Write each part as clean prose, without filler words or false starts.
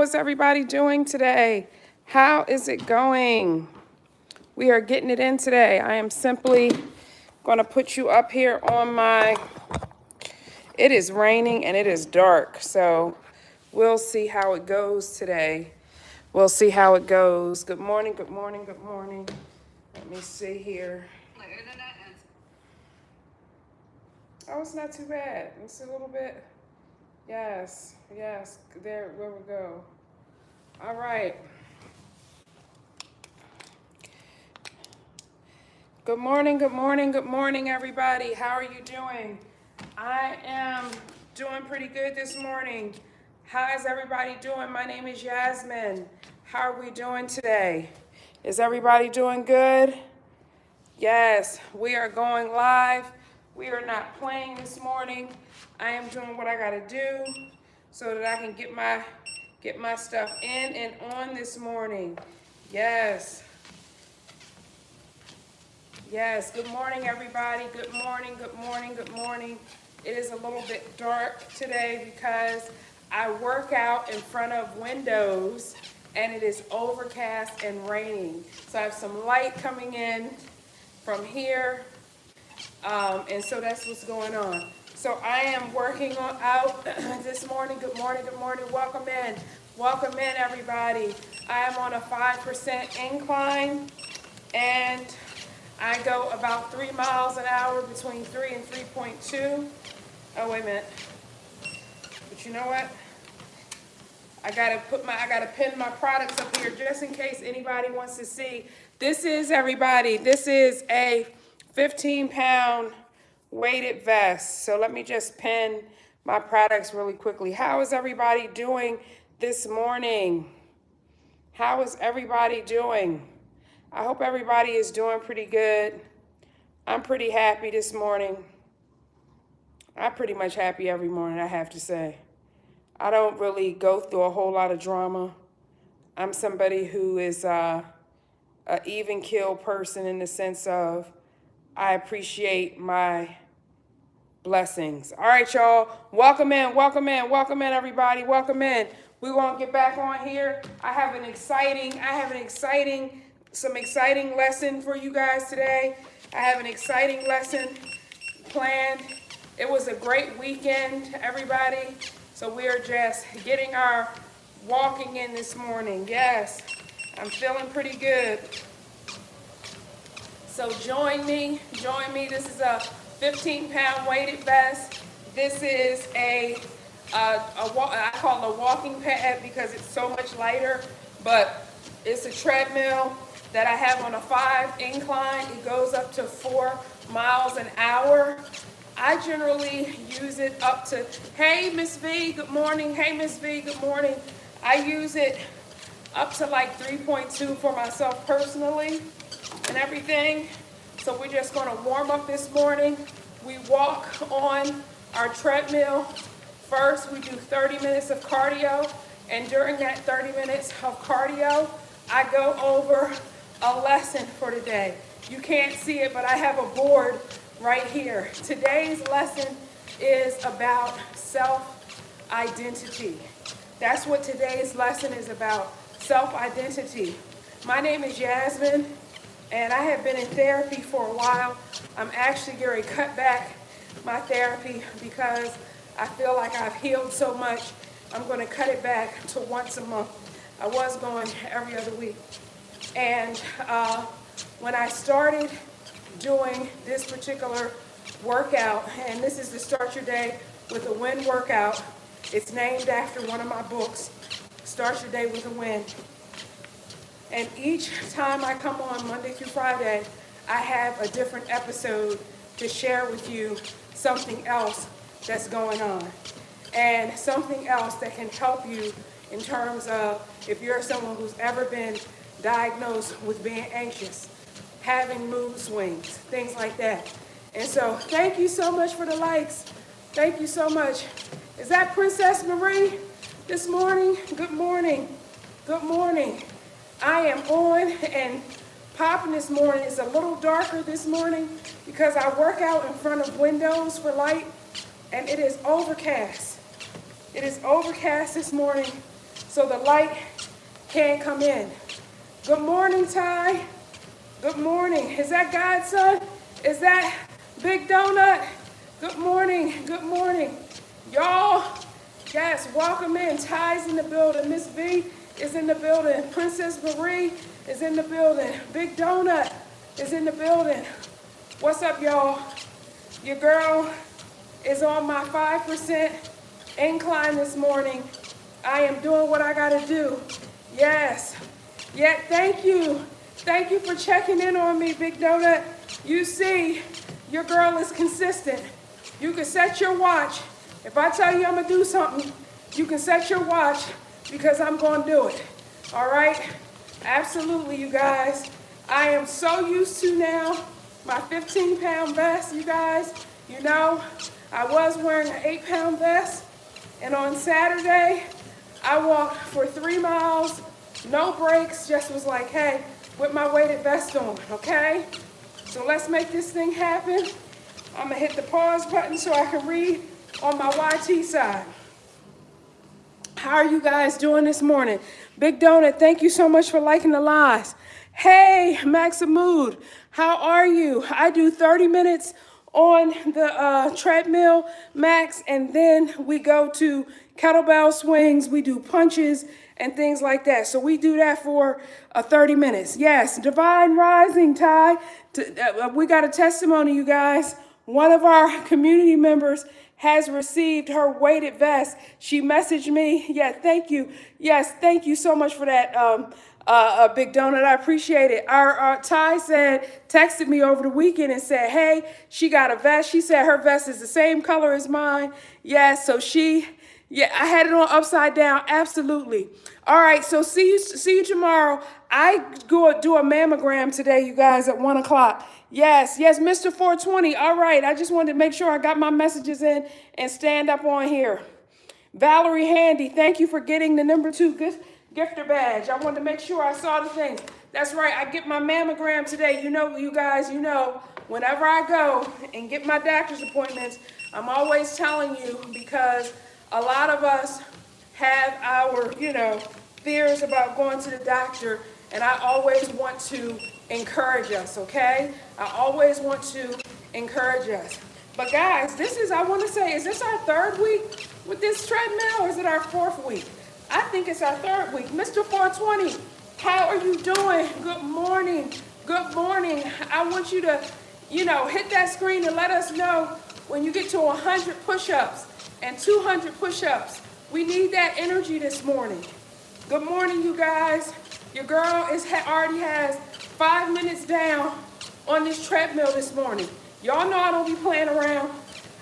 How is everybody doing today? How is it going? We are getting it in today. I am simply going to put you up here on my, it is raining and it is dark, so we'll see how it goes today. We'll see how it goes. Good morning, good morning, good morning. Let me see here. Oh, it's not too bad. It's a little bit. Yes, there we go. All right. Good morning, good morning, good morning, everybody. How are you doing? I am doing pretty good this morning. How is everybody doing? My name is Yasmin. How are we doing today? Is everybody doing good? Yes, we are going live. We are not playing this morning. I am doing what I gotta do so that I can get my stuff in and on this morning. Yes. Yes, good morning, everybody. Good morning, good morning, good morning. It is a little bit dark today because I work out in front of windows and it is overcast and raining. So I have some light coming in from here, and so that's what's going on. So I am working out this morning. Good morning, good morning. Welcome in, everybody. I am on a 5% incline, and I go about 3 miles an hour, between 3 and 3.2. Oh, wait a minute. But you know what? I gotta pin my products up here just in case anybody wants to see. This is, everybody, this is a 15-pound weighted vest. So let me just pin my products really quickly. How is everybody doing this morning? How is everybody doing? I hope everybody is doing pretty good. I'm pretty happy this morning. I'm pretty much happy every morning, I have to say. I don't really go through a whole lot of drama. I'm somebody who is an even keel person in the sense of I appreciate my blessings. All right, y'all. Welcome in, everybody. Welcome in. We're gonna get back on here. I have an exciting lesson for you guys today. I have an exciting lesson planned. It was a great weekend, everybody. So we are just getting our walking in this morning. Yes, I'm feeling pretty good. So join me. This is a 15-pound weighted vest. This is I call it a walking pad because it's so much lighter, but it's a treadmill that I have on a 5 incline. It goes up to 4 miles an hour. I generally use it up to, hey, Miss V, good morning. Hey, Miss V, good morning. I use it up to like 3.2 for myself personally and everything. So we're just gonna warm up this morning. We walk on our treadmill. First, we do 30 minutes of cardio. And during that 30 minutes of cardio, I go over a lesson for today. You can't see it, but I have a board right here. Today's lesson is about self-identity. That's what today's lesson is about, self-identity. My name is Yasmin, and I have been in therapy for a while. I'm actually going to cut back my therapy because I feel like I've healed so much. I'm going to cut it back to once a month. I was going every other week. And when I started doing this particular workout, and this is the Start Your Day with a Win workout. It's named after one of my books, Start Your Day with a Win. And each time I come on Monday through Friday, I have a different episode to share with you something else that's going on. And something else that can help you in terms of if you're someone who's ever been diagnosed with being anxious, having mood swings, things like that. And so thank you so much for the likes. Thank you so much. Is that Princess Marie this morning? Good morning. Good morning. I am on and popping this morning. It's a little darker this morning because I work out in front of windows for light, and it is overcast. It is overcast this morning. so the light can't come in. Good morning, Ty. Good morning. Is that Godson? Is that Big Donut? Good morning. Good morning. Y'all, yes, welcome in. Ty's in the building. Miss V is in the building. Princess Marie is in the building. Big Donut is in the building. What's up, y'all? Your girl is on my 5% incline this morning. I am doing what I gotta do. Yes. Yeah, thank you. Thank you for checking in on me, Big Donut. You see, your girl is consistent. You can set your watch. If I tell you I'm gonna do something, you can set your watch because I'm gonna do it. All right? Absolutely, you guys. I am so used to now my 15-pound vest, you guys. You know, I was wearing an 8-pound vest, and on Saturday, I walked for 3 miles, no breaks, just was like, hey, with my weighted vest on, okay? So let's make this thing happen. I'm gonna hit the pause button so I can read on my YT side. How are you guys doing this morning? Big Donut, thank you so much for liking the lives. Hey, Maximud, how are you? I do 30 minutes on the treadmill, Max, and then we go to kettlebell swings, we do punches and things like that. So we do that for 30 minutes. Yes, Divine Rising, Ty. We got a testimony, you guys. One of our community members has received her weighted vest. She messaged me. Yeah, thank you. Yes, thank you so much for that, Big Donut. I appreciate it. Our Ty texted me over the weekend and said, hey, she got a vest. She said her vest is the same color as mine. Yeah, so I had it on upside down. Absolutely. All right, so see you tomorrow. I go do a mammogram today, you guys, at 1 o'clock. Yes, Mr. 420. All right, I just wanted to make sure I got my messages in and stand up on here. Valerie Handy, thank you for getting the number 2 gifter badge. I wanted to make sure I saw the things. That's right, I get my mammogram today. You know, you guys, whenever I go and get my doctor's appointments, I'm always telling you because a lot of us have our, fears about going to the doctor, and I always want to encourage us, okay? I always want to encourage us. But guys, I want to say, is this our 3rd week with this treadmill, or is it our 4th week? I think it's our 3rd week. Mr. 420, how are you doing? Good morning. Good morning. I want you to, hit that screen and let us know when you get to 100 push-ups and 200 push-ups. We need that energy this morning. Good morning, you guys. Your girl already has 5 minutes down on this treadmill this morning. Y'all know I don't be playing around.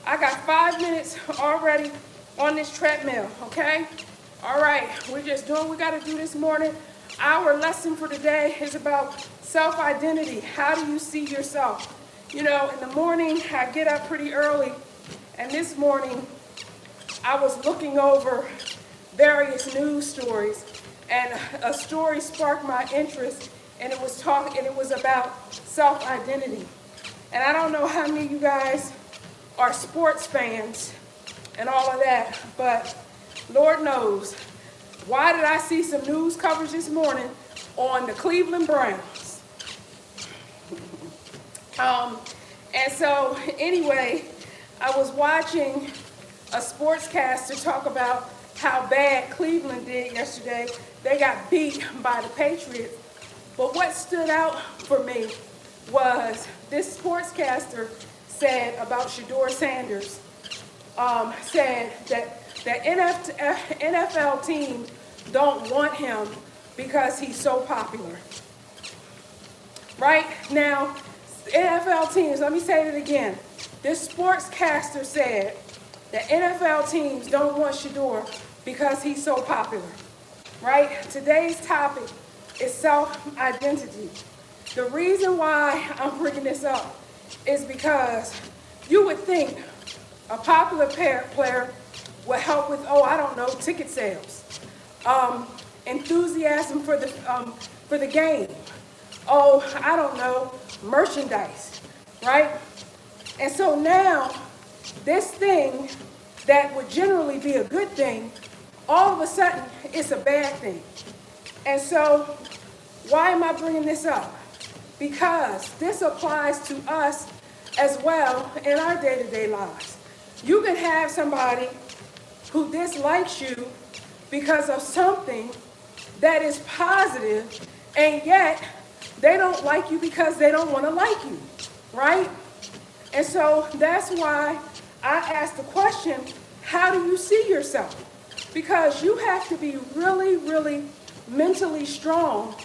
I got 5 minutes already on this treadmill, okay? All right, we're just doing what we got to do this morning. Our lesson for today is about self-identity. How do you see yourself? In the morning, I get up pretty early, and this morning, I was looking over various news stories, and a story sparked my interest, and it was about self-identity. And I don't know how many of you guys are sports fans and all of that, but Lord knows, why did I see some news coverage this morning on the Cleveland Browns? And so anyway, I was watching a sportscaster talk about how bad Cleveland did yesterday. They got beat by the Patriots. But what stood out for me was this sportscaster said about Shedeur Sanders, said that the NFL teams don't want him because he's so popular. Right? Now, NFL teams, let me say it again. This sportscaster said the NFL teams don't want Shedeur because he's so popular. Right? Today's topic is self-identity. The reason why I'm bringing this up is because you would think a popular player would help with, ticket sales, enthusiasm for the game. Merchandise, right? And so now, this thing that would generally be a good thing, all of a sudden it's a bad thing. And so why am I bringing this up? Because this applies to us as well in our day-to-day lives. You can have somebody who dislikes you because of something that is positive, and yet they don't like you because they don't want to like you, right? And so that's why I asked the question, how do you see yourself? Because you have to be really, really mentally strong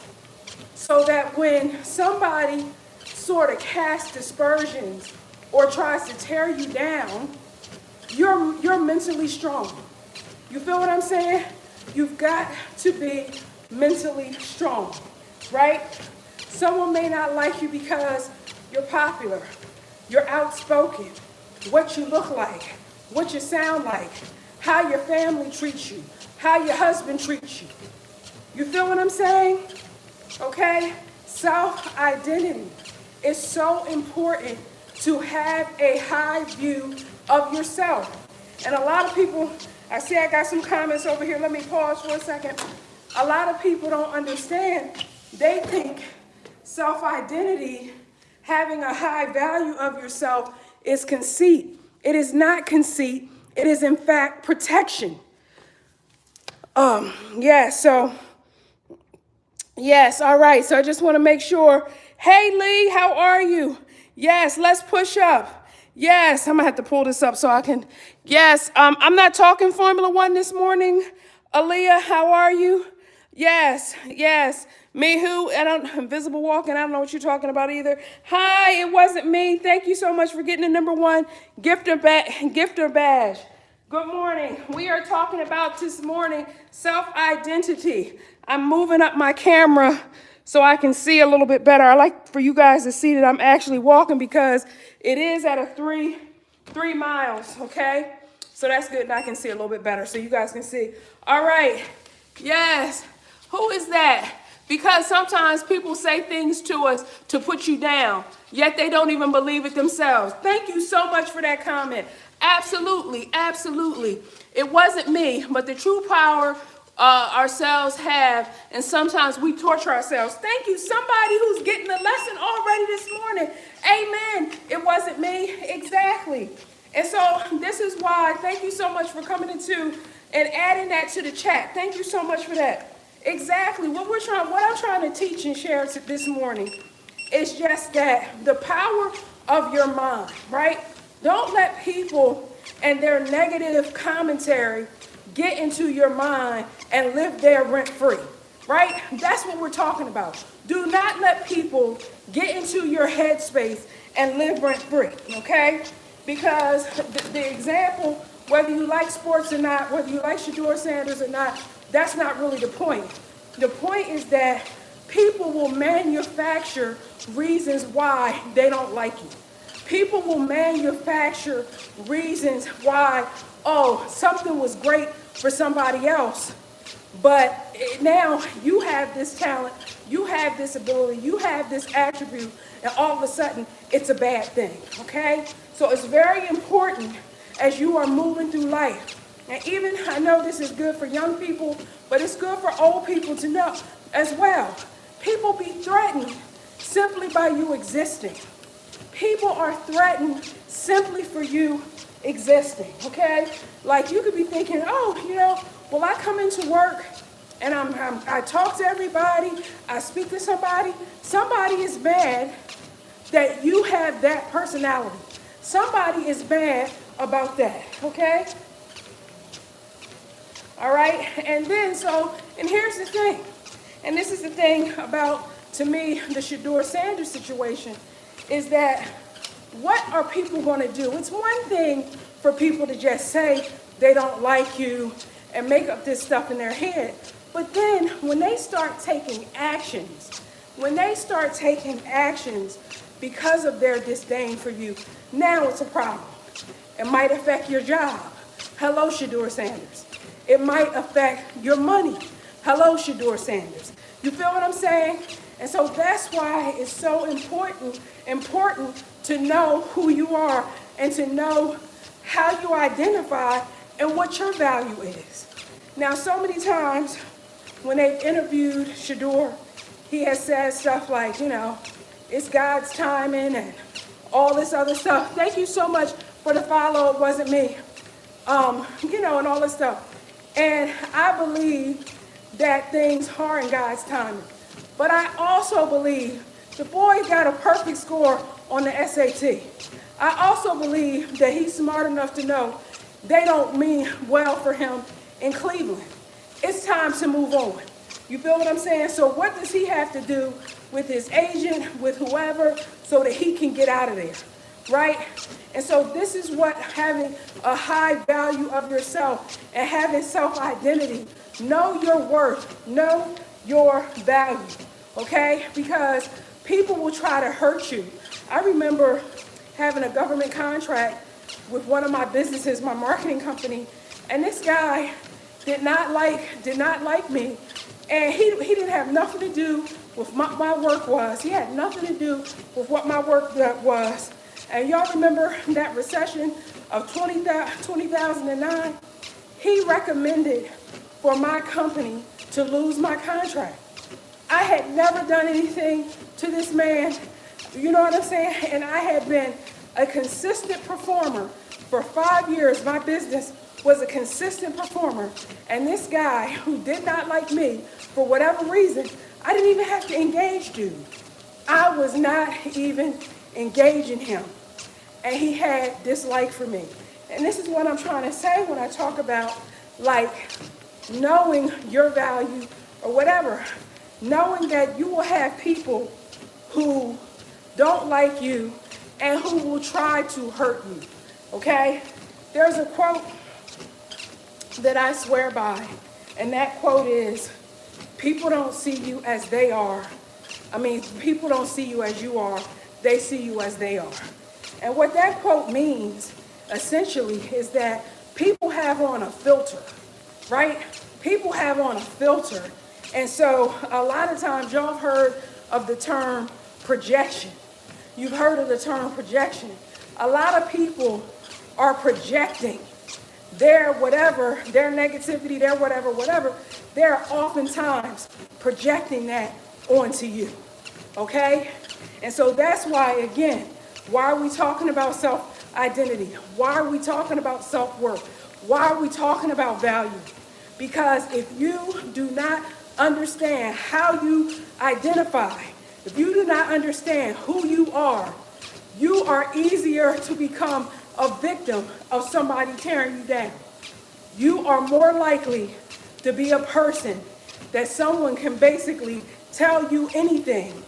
so that when somebody sort of casts aspersions or tries to tear you down, you're mentally strong. You feel what I'm saying? You've got to be mentally strong, right? Someone may not like you because you're popular, you're outspoken, what you look like, what you sound like, how your family treats you, how your husband treats you. You feel what I'm saying? Okay? Self-identity is so important to have a high view of yourself. And a lot of people, I see I got some comments over here. Let me pause for a second. A lot of people don't understand. They think self-identity, having a high value of yourself, is conceit. It is not conceit. It is, in fact, protection. Yes, all right. So I just want to make sure. Hey, Lee, how are you? Yes, let's push up. Yes, I'm going to have to pull this up so I can. Yes, I'm not talking Formula One this morning. Aaliyah, how are you? Yes. Me who? Invisible walking. I don't know what you're talking about either. Hi, it wasn't me. Thank you so much for getting the #1 gifter badge. Good morning. We are talking about this morning self-identity. I'm moving up my camera so I can see a little bit better. I like for you guys to see that I'm actually walking because it is at a 3 miles, okay? So that's good, and I can see a little bit better so you guys can see. All right. Yes. Who is that? Because sometimes people say things to us to put you down, yet they don't even believe it themselves. Thank you so much for that comment. Absolutely. It wasn't me, but the true power ourselves have, and sometimes we torture ourselves. Thank you, somebody who's getting the lesson already this morning. Amen. It wasn't me. Exactly. And so this is why, thank you so much for coming into and adding that to the chat. Thank you so much for that. Exactly. What I'm trying to teach and share this morning is just that the power of your mind, right? Don't let people and their negative commentary get into your mind and live there rent-free, right? That's what we're talking about. Do not let people get into your headspace and live rent-free, okay? Because the example, whether you like sports or not, whether you like Shedeur Sanders or not, that's not really the point. The point is that people will manufacture reasons why they don't like you. People will manufacture reasons why, something was great for somebody else, but now you have this talent, you have this ability, you have this attribute, and all of a sudden it's a bad thing, okay? So it's very important as you are moving through life. And even, I know this is good for young people, but it's good for old people to know as well. People be threatened simply by you existing. People are threatened simply for you existing, okay? Like you could be thinking, I come into work and I talk to everybody, I speak to somebody. Somebody is mad that you have that personality. Somebody is mad about that, okay? All right, and here's the thing, and this is the thing about, to me, the Shedeur Sanders situation, is that what are people going to do? It's one thing for people to just say they don't like you and make up this stuff in their head, but then when they start taking actions, because of their disdain for you, now it's a problem. It might affect your job. Hello, Shedeur Sanders. It might affect your money. Hello, Shedeur Sanders. You feel what I'm saying? And so that's why it's so important to know who you are and to know how you identify and what your value is. Now, so many times when they've interviewed Shador, he has said stuff like, it's God's timing and all this other stuff. Thank you so much for the follow, it wasn't me. And all this stuff. And I believe that things are in God's timing. But I also believe the boy got a perfect score on the SAT. I also believe that he's smart enough to know they don't mean well for him in Cleveland. It's time to move on. You feel what I'm saying? So what does he have to do with his agent, with whoever, so that he can get out of there, right? And so this is what having a high value of yourself and having self-identity, know your worth, know your value, okay? Because people will try to hurt you. I remember having a government contract with one of my businesses, my marketing company, and this guy did not like me, and he didn't have nothing to do with what my work was. He had nothing to do with what my work was. And y'all remember that recession of 2009? He recommended for my company to lose my contract. I had never done anything to this man, you know what I'm saying? And I had been a consistent performer for 5 years. My business was a consistent performer. And this guy who did not like me, for whatever reason, I didn't even have to engage dude. I was not even engaging him. And he had dislike for me. And this is what I'm trying to say when I talk about, knowing your value or whatever. Knowing that you will have people who don't like you and who will try to hurt you, okay? There's a quote that I swear by, and that quote is, people don't see you as they are. People don't see you as you are. They see you as they are. And what that quote means, essentially, is that people have on a filter, right? People have on a filter. And so a lot of times y'all have heard of the term projection. You've heard of the term projection. A lot of people are projecting their whatever, their negativity, their whatever, they're oftentimes projecting that onto you, okay? And so that's why, again, why are we talking about self-identity? Why are we talking about self-worth? Why are we talking about value? Because if you do not understand how you identify, if you do not understand who you are easier to become a victim of somebody tearing you down. You are more likely to be a person that someone can basically tell you anything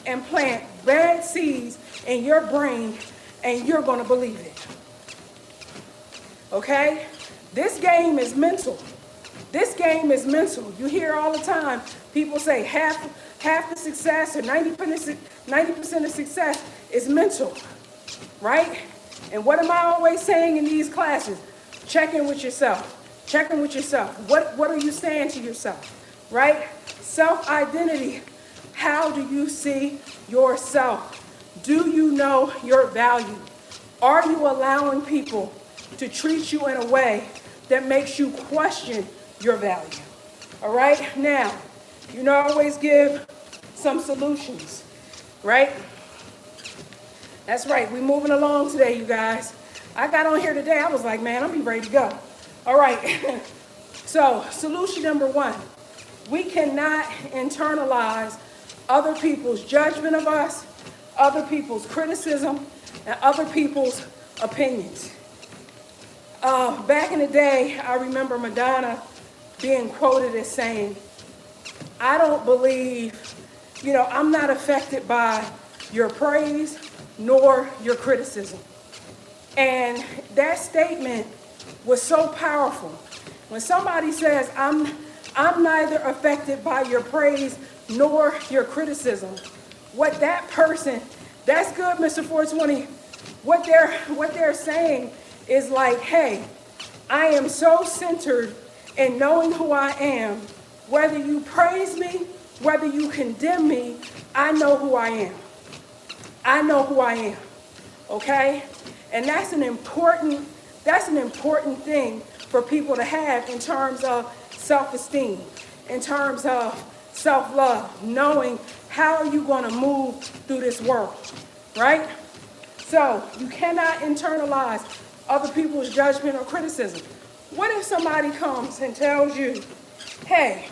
and plant bad seeds in your brain, and you're going to believe it. Okay? This game is mental. This game is mental. You hear all the time people say half the success or 90% of success is mental, right? And what am I always saying in these classes? Check in with yourself. Check in with yourself. What are you saying to yourself, right? Self-identity. How do you see yourself? Do you know your value? Are you allowing people to treat you in a way that makes you question your value? All right? Now, I always give some solutions, right? That's right. We're moving along today, you guys. I got on here today. I was like, man, I'm ready to go. All right. So, solution number one. We cannot internalize other people's judgment of us, other people's criticism, and other people's opinions. Back in the day, I remember Madonna being quoted as saying, I don't believe, I'm not affected by your praise nor your criticism. And that statement was so powerful. When somebody says, I'm neither affected by your praise nor your criticism, what that person, that's good, Mr. 420, what they're saying is like, hey, I am so centered in knowing who I am. Whether you praise me, whether you condemn me, I know who I am. I know who I am, okay? And that's an important thing for people to have in terms of self-esteem, in terms of self-love, knowing how are you going to move through this world, right? So you cannot internalize other people's judgment or criticism. What if somebody comes and tells you, hey,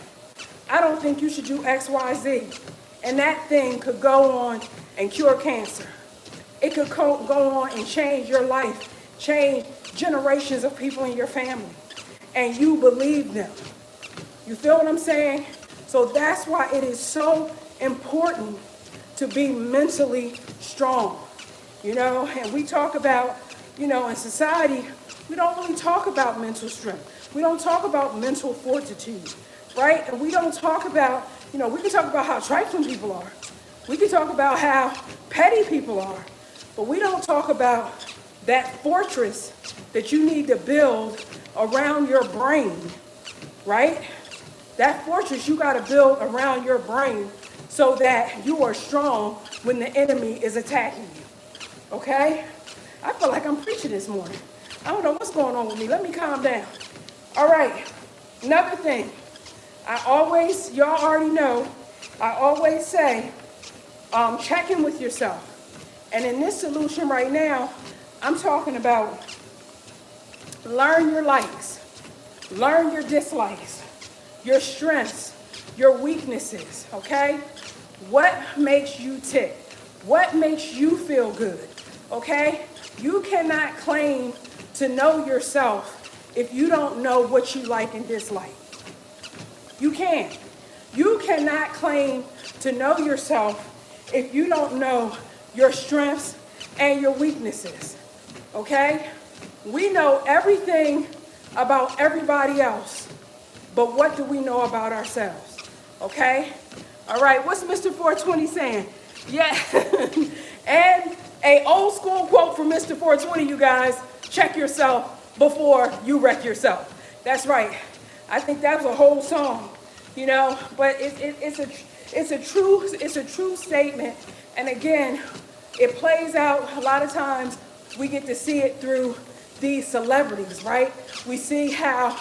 I don't think you should do X, Y, Z, and that thing could go on and cure cancer. It could go on and change your life, change generations of people in your family, and you believe them. You feel what I'm saying? So that's why it is so important to be mentally strong, and we talk about, in society, we don't really talk about mental strength. We don't talk about mental fortitude, right? And we don't talk about, we can talk about how trifling people are. We can talk about how petty people are, but we don't talk about that fortress that you need to build around your brain, right? That fortress you got to build around your brain so that you are strong when the enemy is attacking you, okay? I feel like I'm preaching this morning. I don't know what's going on with me. Let me calm down. All right, another thing. Y'all already know, I always say, check in with yourself. And in this solution right now, I'm talking about learn your likes, learn your dislikes, your strengths, your weaknesses, okay? What makes you tick? What makes you feel good, okay? You cannot claim to know yourself if you don't know what you like and dislike. You can't. You cannot claim to know yourself if you don't know your strengths and your weaknesses, okay? We know everything about everybody else, but what do we know about ourselves, okay? All right, what's Mr. 420 saying? Yeah, and a old school quote from Mr. 420, you guys, check yourself before you wreck yourself. That's right. I think that was a whole song, but it's a true statement. And again, it plays out a lot of times. We get to see it through these celebrities, right? We see how,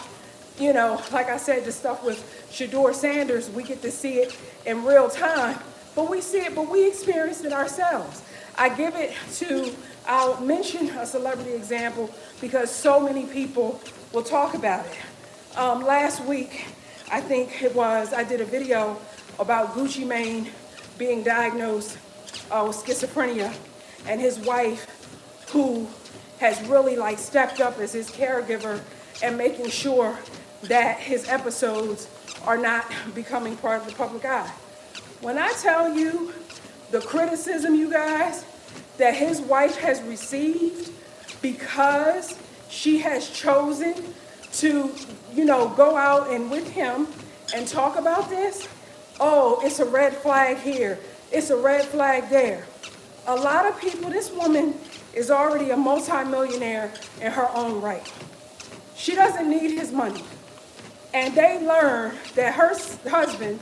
like I said, the stuff with Shedeur Sanders, we get to see it in real time, but we experienced it ourselves. I'll mention a celebrity example because so many people will talk about it. Last week, I think it was, I did a video about Gucci Mane being diagnosed with schizophrenia, and his wife, who has really stepped up as his caregiver and making sure that his episodes are not becoming part of the public eye. When I tell you the criticism, you guys, that his wife has received because she has chosen to, go out and with him and talk about this, it's a red flag here. It's a red flag there. A lot of people, this woman is already a multimillionaire in her own right. She doesn't need his money. And they learn that her husband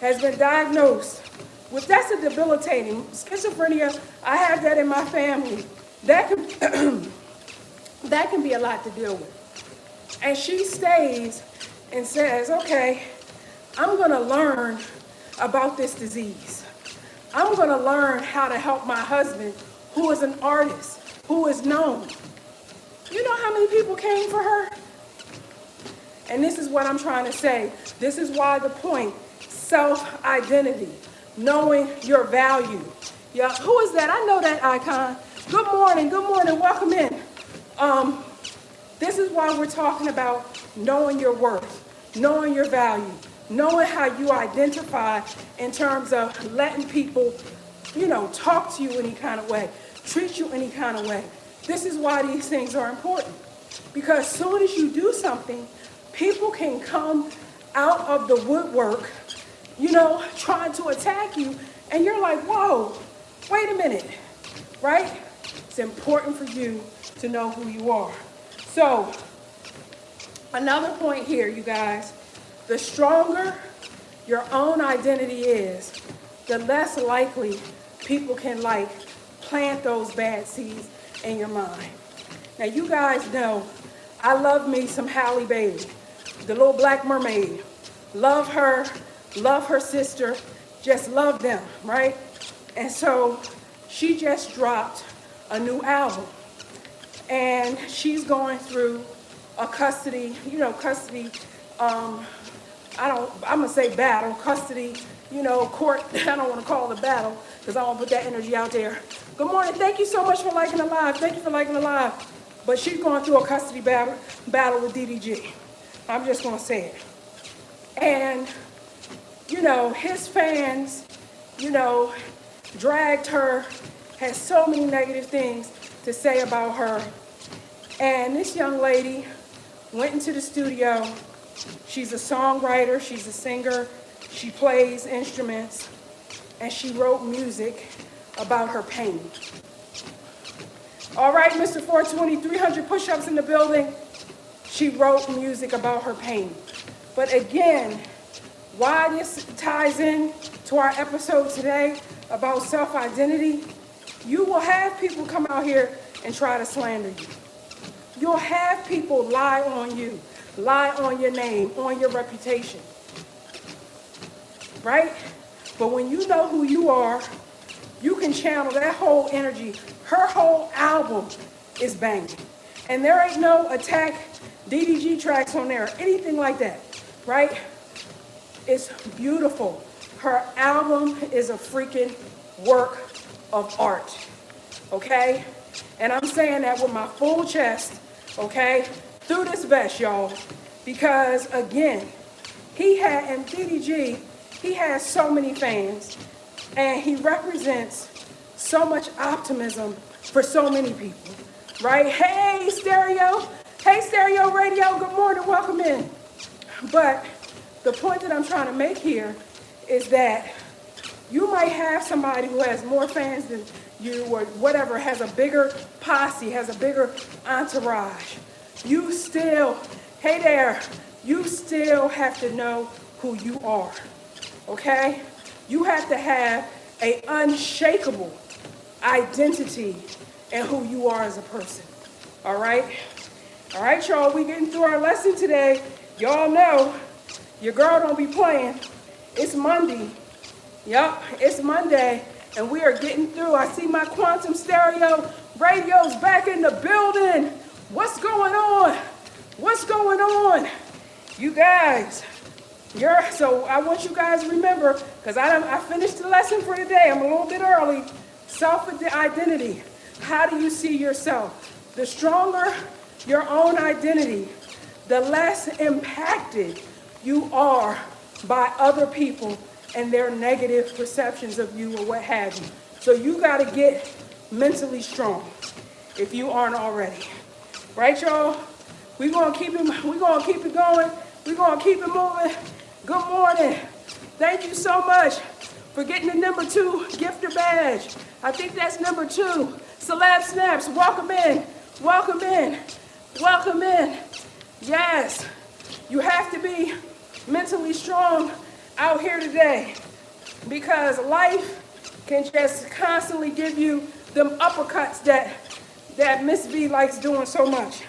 has been diagnosed with, that's a debilitating schizophrenia. I have that in my family. That can be a lot to deal with. And she stays and says, okay, I'm going to learn about this disease. I'm going to learn how to help my husband, who is an artist, who is known. You know how many people came for her? And this is what I'm trying to say. This is why the point, self-identity, knowing your value. Yeah, who is that? I know that icon. Good morning, welcome in. This is why we're talking about knowing your worth, knowing your value, knowing how you identify in terms of letting people, talk to you any kind of way, treat you any kind of way. This is why these things are important. Because as soon as you do something, people can come out of the woodwork, trying to attack you, and you're like, whoa, wait a minute, right? It's important for you to know who you are. So, another point here, you guys, the stronger your own identity is, the less likely people can plant those bad seeds in your mind. Now, you guys know I love me some Halle Bailey. the little black mermaid. Love her sister, just love them, right? And so she just dropped a new album. And she's going through a custody, I'm gonna say battle, custody, court. I don't want to call it a battle because I don't put that energy out there. Good morning. Thank you so much for liking the live. Thank you for liking the live. But she's going through a custody battle with DDG. I'm just gonna say it. And, his fans, dragged her, had so many negative things to say about her. And this young lady went into the studio. She's a songwriter, she's a singer, she plays instruments, and she wrote music about her pain. All right, Mr. 420, 300 push-ups in the building. She wrote music about her pain. But again, why this ties in to our episode today about self-identity, you will have people come out here and try to slander you. You'll have people lie on you, lie on your name, on your reputation, right? But when you know who you are, you can channel that whole energy. Her whole album is banging. And there ain't no Attack DDG tracks on there, anything like that, right? It's beautiful. Her album is a freaking work of art, okay? And I'm saying that with my full chest, okay? Through this vest, y'all. Because again, DDG, he has so many fans, and he represents so much optimism for so many people, right? Hey, Stereo Radio, good morning, welcome in. But the point that I'm trying to make here is that you might have somebody who has more fans than you or whatever, has a bigger posse, has a bigger entourage. You still have to know who you are, okay? You have to have an unshakable identity in who you are as a person, all right? All right, y'all, we getting through our lesson today. Y'all know your girl don't be playing. It's Monday. Yup, it's Monday, and we are getting through. I see my Quantum Stereo Radio's back in the building. What's going on? What's going on? You guys, so I want you guys to remember, because I finished the lesson for today. I'm a little bit early. Self-identity. How do you see yourself? The stronger your own identity, the less impacted you are by other people and their negative perceptions of you or what have you. So you got to get mentally strong if you aren't already. Right, y'all? We're going to keep it going. We're going to keep it moving. Good morning. Thank you so much for getting the number 2 gifter badge. I think that's number 2. Celeb Snaps, welcome in. Welcome in. Welcome in. Yes, you have to be mentally strong out here today, because life can just constantly give you them uppercuts that Miss V likes doing so much.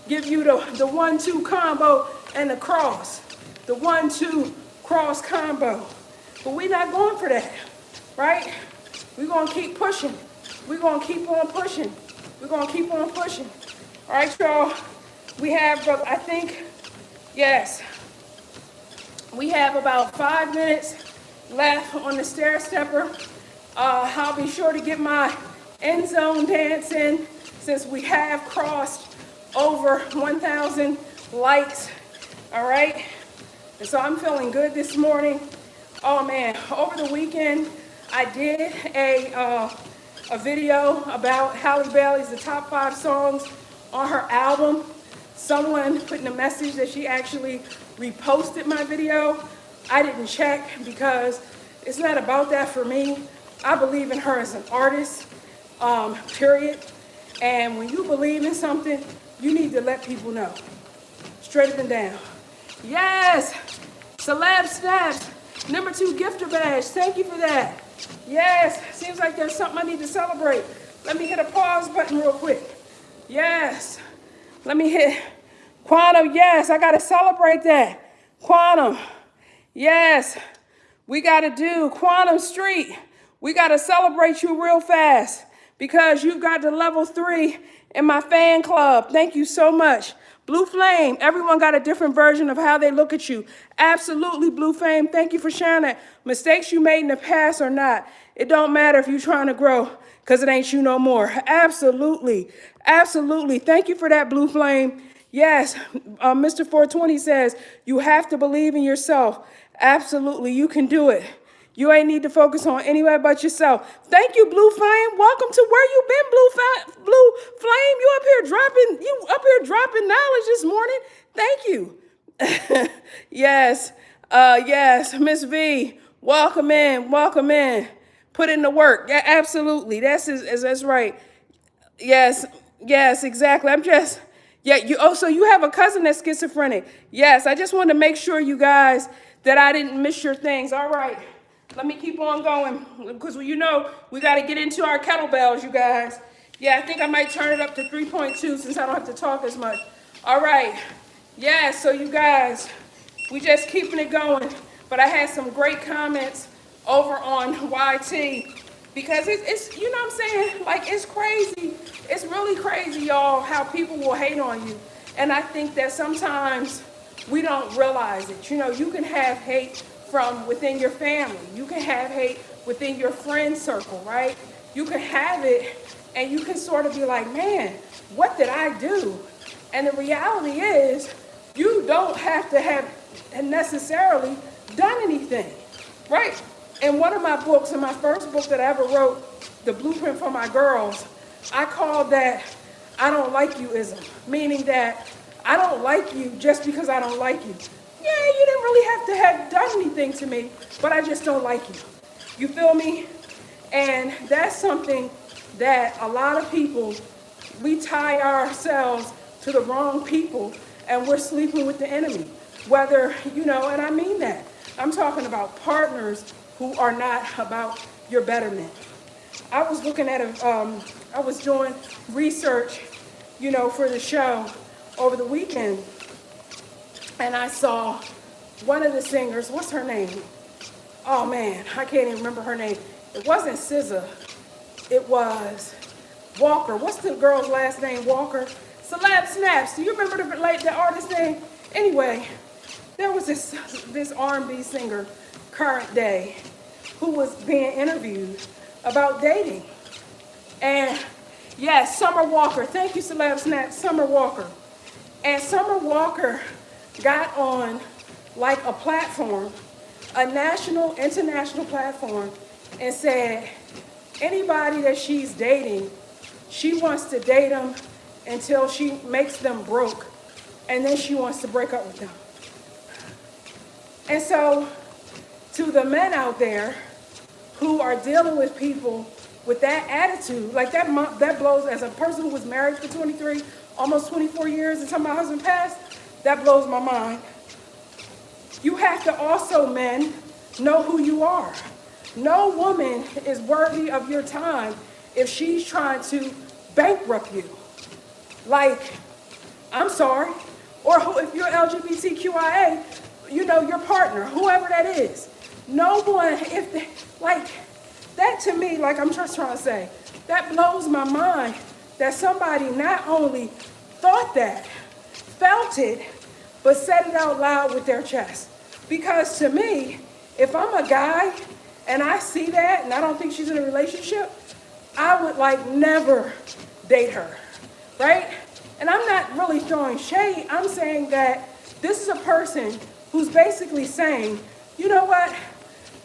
Give you the 1-2 combo and the cross. The 1-2 cross combo. But we're not going for that, right? We're going to keep pushing. We're going to keep on pushing. We're going to keep on pushing. All right, y'all. We have, I think, yes. We have about 5 minutes left on the stair stepper. I'll be sure to get my end zone dance in, since we have crossed over 1,000 likes. All right. And so I'm feeling good this morning. Oh man, over the weekend I did a video about Halle Bailey's the top 5 songs on her album. Someone put in a message that she actually reposted my video. I didn't check because it's not about that for me. I believe in her as an artist, period. And when you believe in something, you need to let people know. Straight up and down. Yes! Celeb Snaps, number 2 gifter badge. Thank you for that. Yes, seems like there's something I need to celebrate. Let me hit a pause button real quick. Yes. Let me hit Quantum, yes, I got to celebrate that. Quantum, yes, we got to do Quantum Street. We got to celebrate you real fast because you got to level 3 in my fan club. Thank you so much. Blue Flame, everyone got a different version of how they look at you. Absolutely, Blue Flame, thank you for sharing that. Mistakes you made in the past or not, it don't matter if you're trying to grow because it ain't you no more. Absolutely, absolutely. Thank you for that, Blue Flame. Yes, Mr. 420 says, you have to believe in yourself. Absolutely, you can do it. You ain't need to focus on anywhere but yourself. Thank you, Blue Flame. Welcome to where you been, Blue Flame. You up here dropping knowledge this morning. Thank you. Yes, yes, Miss V. Welcome in, welcome in. Put in the work. Yeah, absolutely. That's right. Yes, yes, exactly. So you have a cousin that's schizophrenic. Yes, I just wanted to make sure, you guys, that I didn't miss your things. All right. Let me keep on going because we got to get into our kettlebells, you guys. Yeah, I think I might turn it up to 3.2 since I don't have to talk as much. All right. Yeah, so you guys, we just keeping it going. But I had some great comments over on YT because it's you know what I'm saying? Like, it's crazy. It's really crazy, y'all, how people will hate on you. And I think that sometimes we don't realize it. You know, you can have hate from within your family. You can have hate within your friend circle, right? You can have it and you can sort of be like, man, what did I do? And the reality is you don't have to have necessarily done anything, right? In one of my books, in my first book that I ever wrote, The Blueprint for My Girls, I called that I don't like you-ism, meaning that I don't like you just because I don't like you. Yeah, you didn't really have to have done anything to me, but I just don't like you. You feel me? And that's something that a lot of people, we tie ourselves to the wrong people and we're sleeping with the enemy. Whether, and I mean that. I'm talking about partners who are not about your betterment. I was looking at I was doing research, for the show over the weekend. And I saw one of the singers, what's her name? Oh man, I can't even remember her name. It wasn't SZA, it was Walker. What's the girl's last name, Walker? Celeb Snaps, do you remember the artist name? Anyway, there was this R&B singer, current day, who was being interviewed about dating. And yes, Summer Walker, thank you Celeb Snaps, Summer Walker. And Summer Walker got on like a platform, a national, international platform, and said anybody that she's dating, she wants to date them until she makes them broke, and then she wants to break up with them. And so to the men out there who are dealing with people with that attitude, like that blows, as a person who was married for 23, almost 24 years until my husband passed, that blows my mind. You have to also, men, know who you are. No woman is worthy of your time if she's trying to bankrupt you. Like, I'm sorry. Or if you're LGBTQIA, your partner, whoever that is. No one, that to me, like I'm just trying to say, that blows my mind that somebody not only thought that, felt it, but said it out loud with their chest. Because to me, if I'm a guy and I see that and I don't think she's in a relationship, I would never date her, right? And I'm not really throwing shade. I'm saying that this is a person who's basically saying, you know what?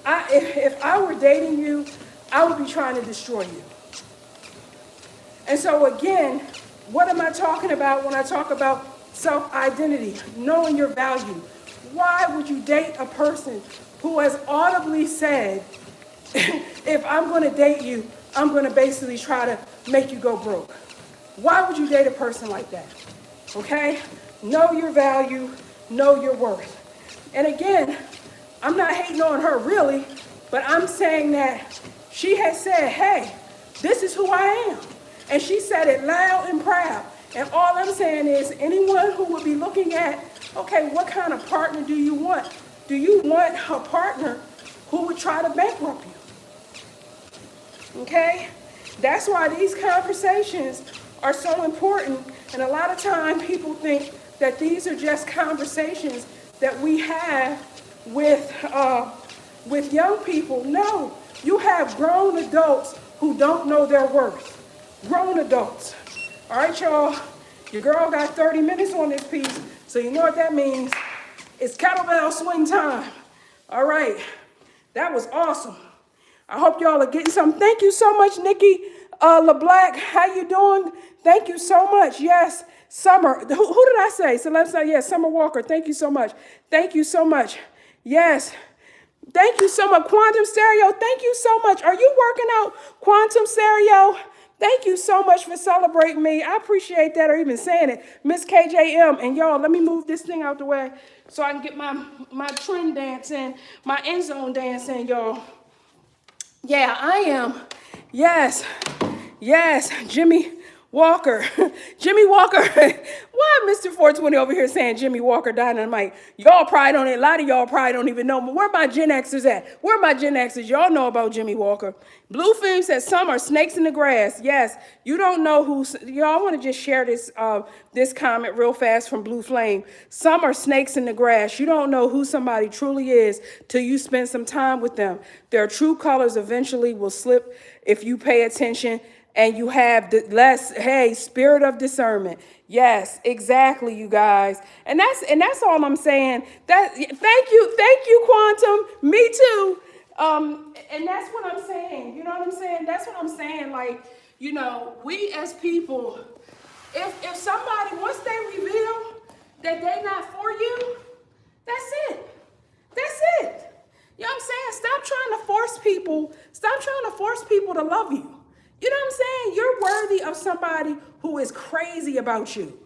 If I were dating you, I would be trying to destroy you. And so again, what am I talking about when I talk about self-identity, knowing your value? Why would you date a person who has audibly said, if I'm going to date you, I'm going to basically try to make you go broke? Why would you date a person like that? Okay? Know your value, know your worth. And again, I'm not hating on her really, but I'm saying that she has said, hey, this is who I am. And she said it loud and proud. And all I'm saying is anyone who would be looking at, okay, what kind of partner do you want? Do you want a partner who would try to bankrupt you? Okay? That's why these conversations are so important. And a lot of time people think that these are just conversations that we have with young people. No, you have grown adults who don't know their worth. Grown adults. All right, y'all. Your girl got 30 minutes on this piece, so you know what that means. It's kettlebell swing time. All right. That was awesome. I hope y'all are getting something. Thank you so much, Nikki LeBlack. How you doing? Thank you so much. Yes, Summer. Who did I say? So let's say, yes, Summer Walker. Thank you so much. Thank you so much. Yes. Thank you so much. Quantum Stereo, thank you so much. Are you working out, Quantum Stereo? Thank you so much for celebrating me. I appreciate that, or even saying it. Miss KJM. And y'all, let me move this thing out the way so I can get my trend dance in, my end zone dance in, y'all. Yeah, I am. Yes. Yes, Jimmy Walker. Jimmy Walker. Why Mr. 420 over here saying Jimmy Walker Dynamite? Y'all probably don't, a lot of y'all probably don't even know, but where my Gen Xers at? Where my Gen Xers? Y'all know about Jimmy Walker. Blue Flame says some are snakes in the grass. Yes, you don't know who, y'all want to just share this comment real fast from Blue Flame. Some are snakes in the grass. You don't know who somebody truly is till you spend some time with them. Their true colors eventually will slip if you pay attention. And you have the less, hey, spirit of discernment. Yes, exactly, you guys. And that's all I'm saying. Thank you, Quantum. Me too. And that's what I'm saying. You know what I'm saying? That's what I'm saying. Like, you know, we as people, if somebody, once they reveal that they're not for you, that's it. That's it. You know what I'm saying? Stop trying to force people. Stop trying to force people to love you. You know what I'm saying? You're worthy of somebody who is crazy about you.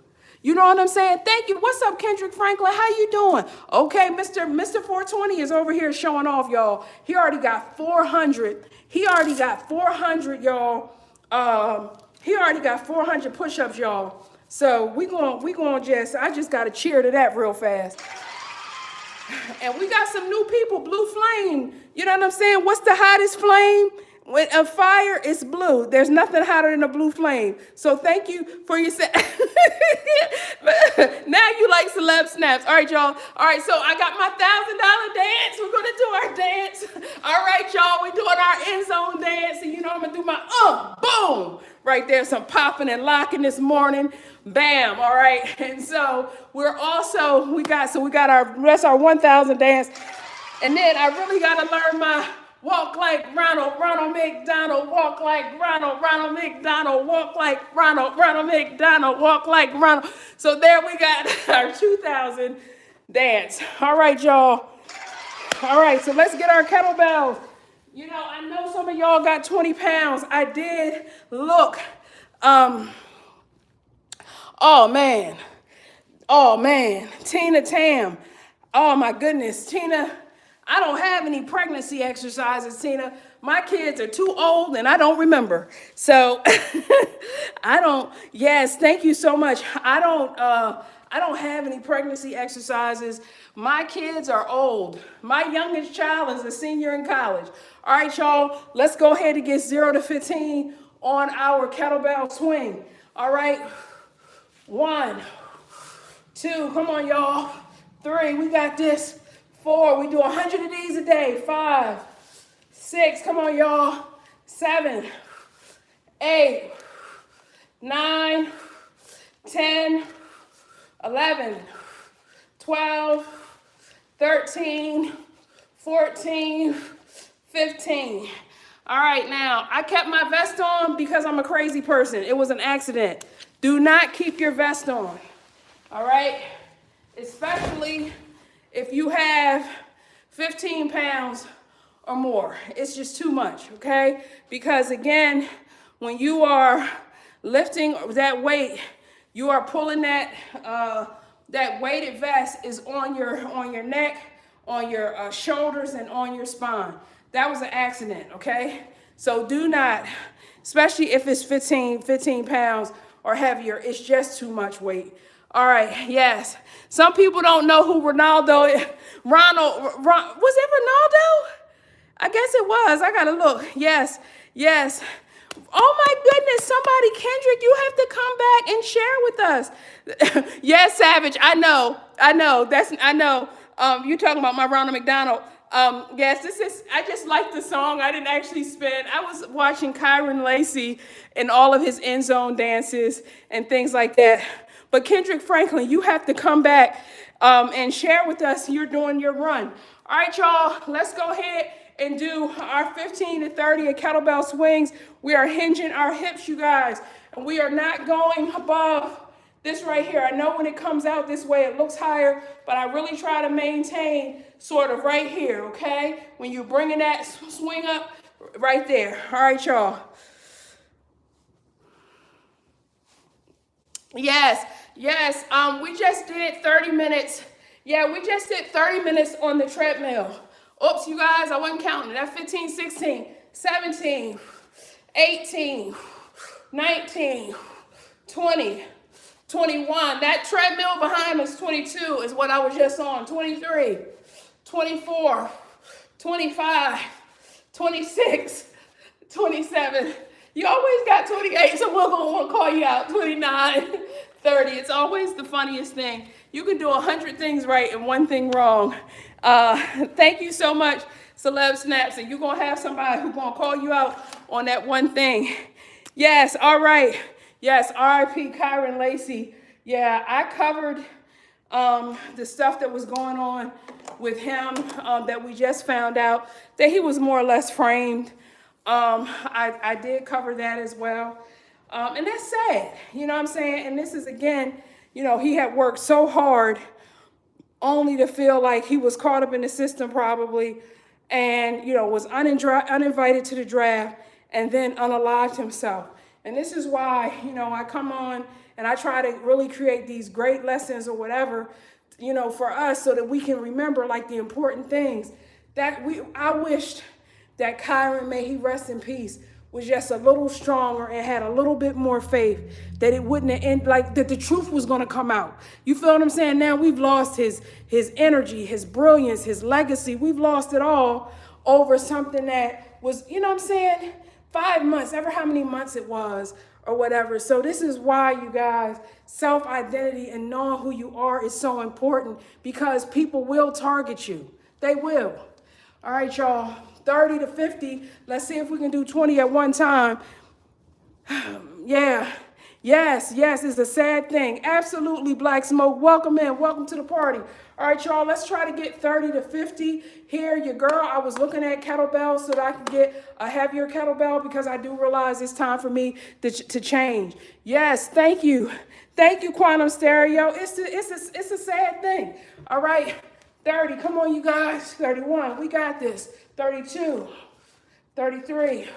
You know what I'm saying? Thank you. What's up, Kendrick Franklin? How you doing? Okay, Mr. 420 is over here showing off, y'all. He already got 400. He already got 400, y'all. He already got 400 push-ups, y'all. So we going I just got to cheer to that real fast. And we got some new people, Blue Flame. You know what I'm saying? What's the hottest flame? When a fire is blue, there's nothing hotter than a blue flame. So thank you for your now you like celeb snaps. All right, y'all. All right, so I got my $1,000 dance. We're gonna do our dance. All right, y'all. We're doing our end zone dance, and you know I'm gonna do my boom right there. Some popping and locking this morning. Bam. All right, and so we got our 1,000 dance, and then I really gotta learn my. Walk like Ronald McDonald, walk like Ronald McDonald, walk like Ronald McDonald, walk like Ronald. So there we got our 2,000 dance. All right, y'all. All right, so let's get our kettlebells. You know, I know some of y'all got 20 pounds. I did look. Oh, man. Tina Tam. Oh, my goodness. Tina. I don't have any pregnancy exercises, Tina. My kids are too old and I don't remember. So yes, thank you so much. I don't have any pregnancy exercises. My kids are old. My youngest child is a senior in college. All right, y'all, let's go ahead and get 0 to 15 on our kettlebell swing. All right, 1, 2, come on, y'all. 3, we got this. 4, we do 100 of these a day. 5, 6, come on, y'all. 7, 8, 9, 10, 11, 12, 13, 14, 15. All right, now, I kept my vest on because I'm a crazy person. It was an accident. Do not keep your vest on, all right? Especially if you have 15 pounds or more. It's just too much, okay? Because again, when you are lifting that weight, you are pulling that weighted vest is on your neck, on your shoulders, and on your spine. That was an accident, okay? So do not, especially if it's 15 pounds or heavier. It's just too much weight. All right, yes. Some people don't know who Ronaldo is. Was it Ronaldo? I guess it was. I gotta look. Yes, yes. Oh my goodness, somebody, Kendrick, you have to come back and share with us. Yes, Savage, I know. I know. You talking about my Ronald McDonald. Yes, I just like the song. I didn't actually spin. I was watching Kyron Lacy and all of his end zone dances and things like that. But Kendrick Franklin, you have to come back and share with us. You're doing your run. All right, y'all, let's go ahead and do our 15 to 30 at kettlebell swings. We are hinging our hips, you guys, and we are not going above this right here. I know when it comes out this way, it looks higher, but I really try to maintain sort of right here, okay? When you're bringing that swing up, right there. All right, y'all. Yes. We just did 30 minutes. Yeah, we just did 30 minutes on the treadmill. Oops, you guys, I wasn't counting. That's 15, 16, 17, 18, 19, 20, 21. That treadmill behind us, 22, is what I was just on. 23, 24, 25, 26, 27. You always got 28, so we're going to want to call you out. 29, 30. It's always the funniest thing. You can do 100 things right and one thing wrong. Thank you so much, Celeb Snaps. And you're going to have somebody who's going to call you out on that one thing. Yes, all right. Yes, R.I.P. Kyron Lacy. Yeah, I covered the stuff that was going on with him that we just found out that he was more or less framed. I did cover that as well. And that's sad, you know what I'm saying? And this is, again, you know, he had worked so hard only to feel like he was caught up in the system probably and, you know, was uninvited to the draft and then unalived himself. And this is why, you know, I come on and I try to really create these great lessons or whatever, you know, for us so that we can remember like the important things that I wished that Kyron, may he rest in peace, was just a little stronger and had a little bit more faith that it wouldn't end, like that the truth was going to come out. You feel what I'm saying? Now we've lost his energy, his brilliance, his legacy. We've lost it all over something that was, you know what I'm saying, 5 months, ever how many months it was or whatever. So this is why, you guys, self-identity and knowing who you are is so important, because people will target you. They will. All right, y'all. 30 to 50. Let's see if we can do 20 at one time. Yeah. Yes, it's a sad thing. Absolutely, Black Smoke. Welcome in. Welcome to the party. All right, y'all, let's try to get 30 to 50 here. Your girl, I was looking at kettlebells so that I could get a heavier kettlebell because I do realize it's time for me to change. Yes, thank you. Thank you, Quantum Stereo. It's a sad thing. All right, 30. Come on, you guys. 31. We got this. 32, 33,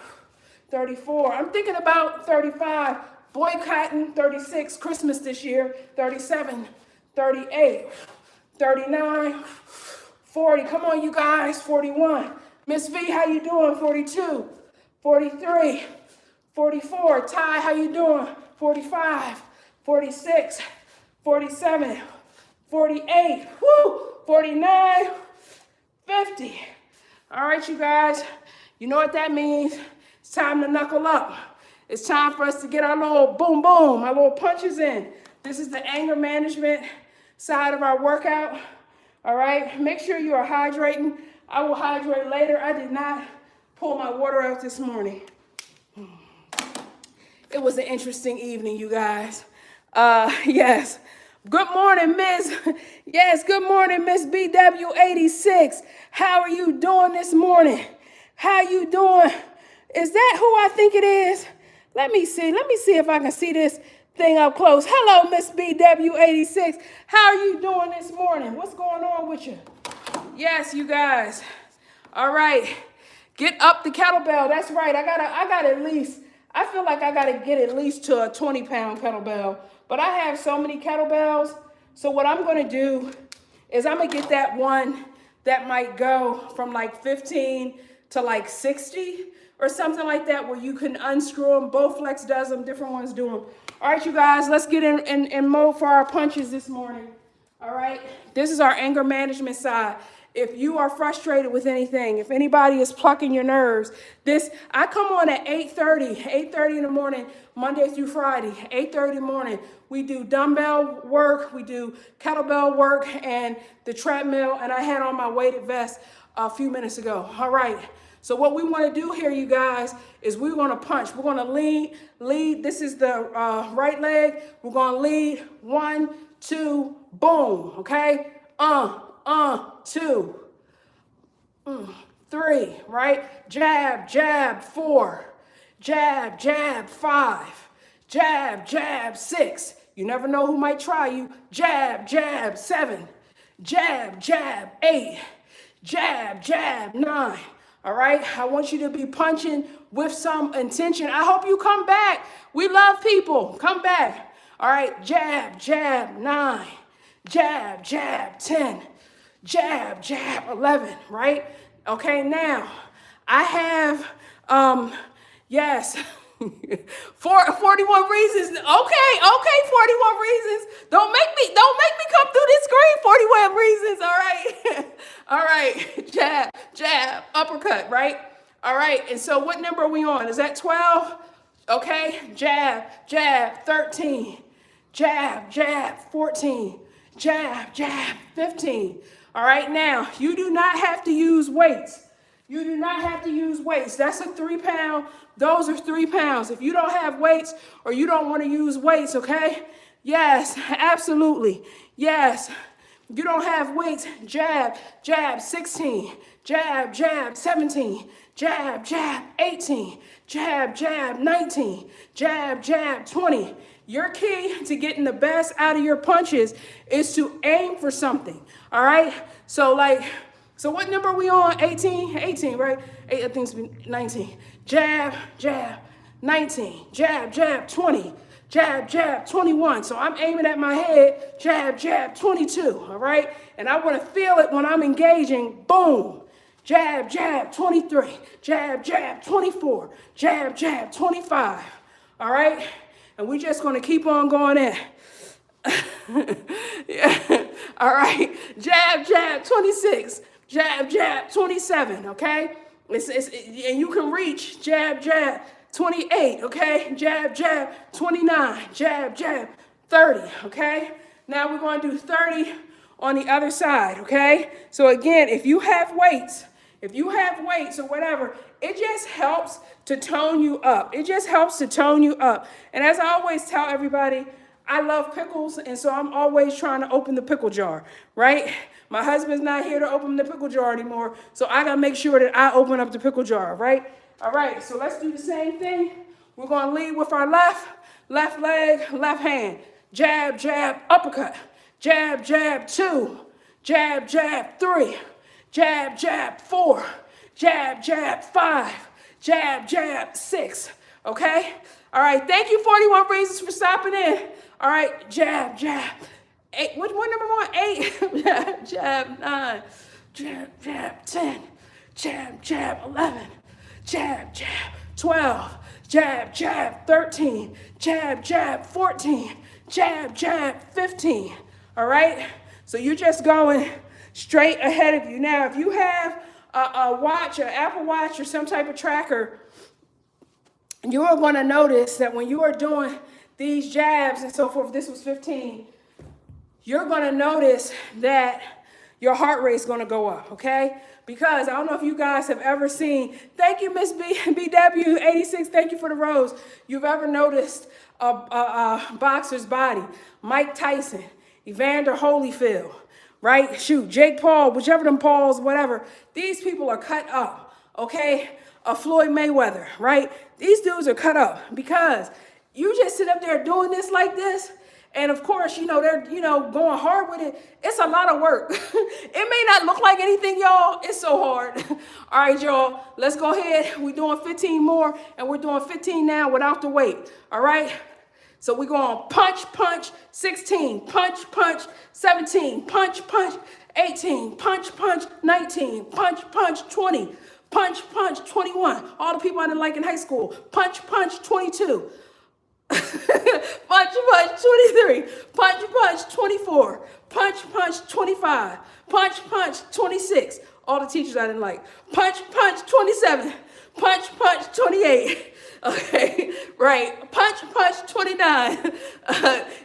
34. I'm thinking about 35. Boycotting 36, Christmas this year. 37, 38, 39, 40. Come on, you guys. 41. Miss V, how you doing? 42, 43, 44. Ty, how you doing? 45, 46, 47, 48, 49, 50. All right, you guys, you know what that means. It's time to knuckle up. It's time for us to get our little boom, boom, our little punches in. This is the anger management side of our workout. All right, make sure you are hydrating. I will hydrate later. I did not pull my water out this morning. It was an interesting evening, you guys. Yes. Good morning, Miss. Yes, good morning, Miss BW86. How are you doing this morning? How you doing? Is that who I think it is? Let me see if I can see this thing up close. Hello, Miss BW86. How are you doing this morning? What's going on with you? Yes, you guys. All right. Get up the kettlebell. That's right. I got at least, I feel like I got to get at least to a 20-pound kettlebell. But I have so many kettlebells. So what I'm going to do is I'm going to get that one that might go from like 15 to like 60 or something like that, where you can unscrew them. Bowflex does them, different ones do them. All right, you guys, let's get in mode for our punches this morning. All right, this is our anger management side. If you are frustrated with anything, if anybody is plucking your nerves, I come on at 8:30 in the morning, Monday through Friday, 8:30 in the morning. We do dumbbell work, we do kettlebell work, and the treadmill, and I had on my weighted vest a few minutes ago. All right, so what we want to do here, you guys, is we're going to punch. We're going to lead. This is the right leg. We're going to lead, 1, 2, boom, okay? 2, 3, right? Jab, jab, 4, jab, jab, 5, jab, jab, 6. You never know who might try you. Jab, jab, 7, jab, jab, 8, jab, jab, 9. All right, I want you to be punching with some intention. I hope you come back. We love people. Come back. All right, jab, jab, 9, jab, jab, 10, jab, jab, 11, right? Okay, now I have, yes, 41 reasons. Okay, 41 reasons. Don't make me come through this screen. 41 reasons, all right? All right, jab, jab, uppercut, right? All right, and so what number are we on? Is that 12? Okay, jab, jab, 13, jab, jab, 14, jab, jab, 15. All right, now, you do not have to use weights. You do not have to use weights. That's a 3-pound. Those are 3 pounds. If you don't have weights or you don't want to use weights, okay? Yes, absolutely. Yes. You don't have weights. Jab, jab, 16. Jab, jab, 17. Jab, jab, 18. Jab, jab, 19. Jab, jab, 20. Your key to getting the best out of your punches is to aim for something, all right? So what number are we on? 18? 18, right? I think it's 19. Jab, jab, 19. Jab, jab, 20. Jab, jab, 21. So I'm aiming at my head. Jab, jab, 22, all right? And I want to feel it when I'm engaging. Boom. Jab, jab, 23. Jab, jab, 24. Jab, jab, 25, all right? And we're just going to keep on going in. Yeah. All right. Jab, jab, 26. Jab, jab, 27, okay? And you can reach jab, jab, 28, okay? Jab, jab, 29. Jab, jab, 30, okay? Now we're going to do 30 on the other side, okay? So again, if you have weights or whatever, it just helps to tone you up. It just helps to tone you up. And as I always tell everybody, I love pickles, and so I'm always trying to open the pickle jar, right? My husband's not here to open the pickle jar anymore, so I gotta make sure that I open up the pickle jar, right? All right, so let's do the same thing. We're gonna lead with our left leg, left hand. Jab, jab, uppercut. Jab, jab, 2. Jab, jab, 3. Jab, jab, 4. Jab, jab, 5. Jab, jab, 6. Okay? All right, thank you, 41 Reasons, for stopping in. All right, jab, jab. 8. What number one? 8. Jab, jab, 9. Jab, jab, 10. Jab, jab, 11. Jab, jab, 12. Jab, jab, 13. Jab, jab, 14. Jab, jab, 15. All right? So you're just going straight ahead of you. Now, if you have a watch, an Apple Watch or some type of tracker, you are going to notice that when you are doing these jabs and so forth, this was 15, you're going to notice that your heart rate is going to go up, okay? Because I don't know if you guys have ever seen, thank you, Miss BW86, thank you for the rose. You've ever noticed a boxer's body, Mike Tyson, Evander Holyfield, right? Shoot, Jake Paul, whichever them Pauls, whatever. These people are cut up, okay? Floyd Mayweather, right? These dudes are cut up because you just sit up there doing this like this, and of course, they're, going hard with it. It's a lot of work. It may not look like anything, y'all. It's so hard. All right, y'all, let's go ahead. We're doing 15 more, and we're doing 15 now without the weight, all right? So we're going punch, punch, 16, punch, punch, 17, punch, punch, 18, punch, punch, 19, punch, punch, 20, Punch, punch, 21. All the people I didn't like in high school. Punch, punch, 22. Punch, punch, 23. Punch, punch, 24. Punch, punch, 25. Punch, punch, 26. All the teachers I didn't like. Punch, punch, 27. Punch, punch, 28. Okay, right. Punch, punch, 29.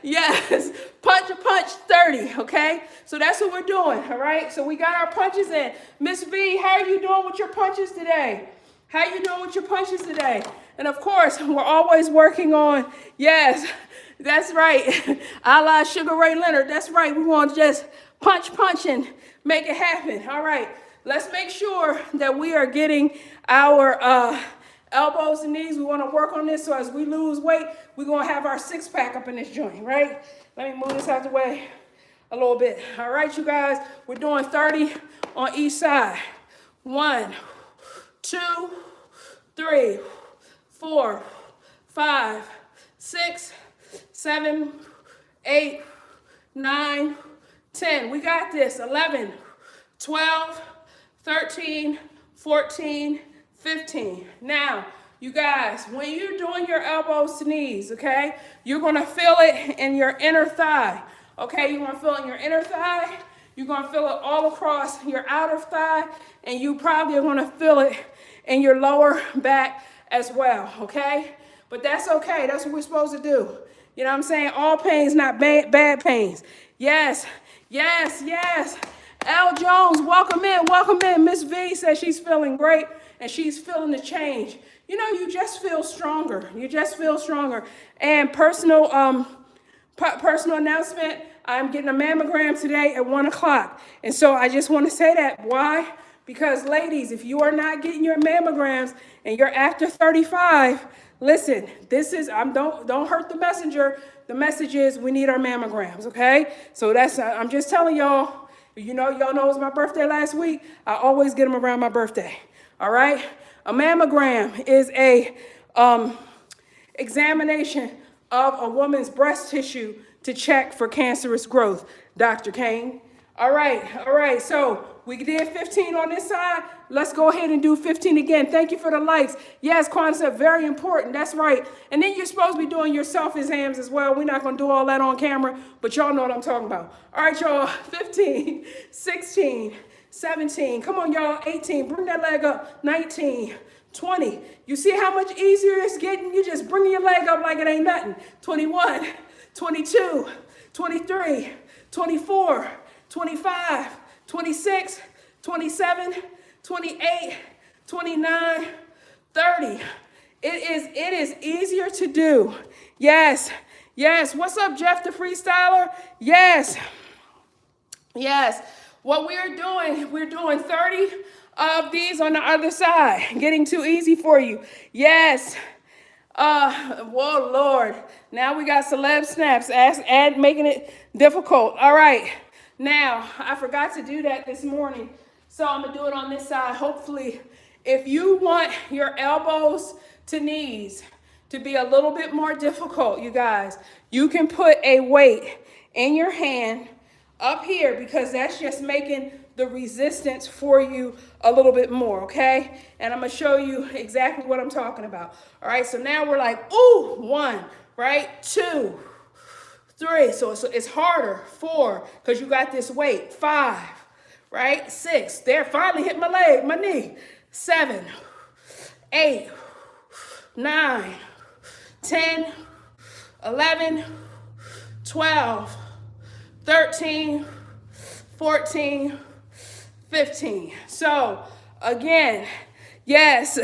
Yes. Punch, punch, 30. Okay, so that's what we're doing. All right, so we got our punches in. Miss V, how are you doing with your punches today? How you doing with your punches today? And of course, we're always working on, yes, that's right, a la Sugar Ray Leonard. That's right, we want to just punch and make it happen. All right, let's make sure that we are getting our elbows and knees. We want to work on this so as we lose weight, we're going to have our six-pack up in this joint, right? Let me move this out the way a little bit. All right, you guys, we're doing 30 on each side. 1, 2, 3, 4, 5, 6, 7, 8, 9, 10. We got this. 11, 12, 13, 14, 15. Now, you guys, when you're doing your elbows to knees, okay, you're going to feel it in your inner thigh. Okay, you're going to feel it in your inner thigh. You're going to feel it all across your outer thigh. And you probably are going to feel it in your lower back as well, okay? But that's okay. That's what we're supposed to do. You know what I'm saying? All pains, not bad pains. Yes, yes, yes. L. Jones, welcome in, welcome in. Miss V says she's feeling great and she's feeling the change. You know, you just feel stronger. You just feel stronger. And personal announcement, I'm getting a mammogram today at 1 o'clock. And so I just want to say that. Why? Because ladies, if you are not getting your mammograms and you're after 35, listen, this is, don't hurt the messenger. The message is we need our mammograms, okay? So that's, I'm just telling y'all, y'all know it was my birthday last week. I always get them around my birthday, all right? A mammogram is a examination of a woman's breast tissue to check for cancerous growth, Dr. Kane. All right, so we did 15 on this side. Let's go ahead and do 15 again. Thank you for the likes. Yes, Quanza, very important. That's right. And then you're supposed to be doing your self-exams as well. We're not going to do all that on camera, but y'all know what I'm talking about. All right, y'all, 15, 16, 17. Come on, y'all, 18. Bring that leg up. 19, 20. You see how much easier it's getting? You just bringing your leg up like it ain't nothing. 21, 22, 23, 24, 25, 26, 27, 28, 29, 30. It is easier to do. Yes, yes. What's up, Jeff the Freestyler? Yes, yes. What we're doing 30 of these on the other side. Getting too easy for you. Yes. Whoa, Lord. Now we got celeb snaps, making it difficult. All right. Now, I forgot to do that this morning, so I'm going to do it on this side. Hopefully, if you want your elbows to knees to be a little bit more difficult, you guys, you can put a weight in your hand up here because that's just making the resistance for you a little bit more, okay? And I'm going to show you exactly what I'm talking about. All right, so now we're like, ooh, 1, right? 2, 3, so it's harder. 4, because you got this weight. 5, right? 6, there, finally hit my leg, my knee. 7, 8, 9, 10, 11, 12, 13, 14, 15. So again, yes.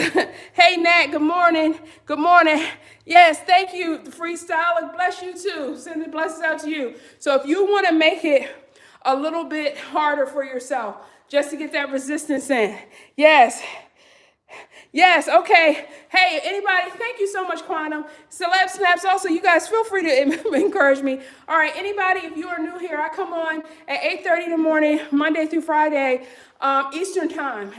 Hey, Nat, good morning. Good morning. Yes, thank you, Freestyler. Bless you too. Send the blessings out to you. So if you want to make it a little bit harder for yourself, just to get that resistance in. Yes. Yes, okay. Hey, anybody, thank you so much, Quantum. Celeb Snaps, also, you guys feel free to encourage me. All right, anybody, if you are new here, I come on at 8:30 in the morning, Monday through Friday, Eastern time.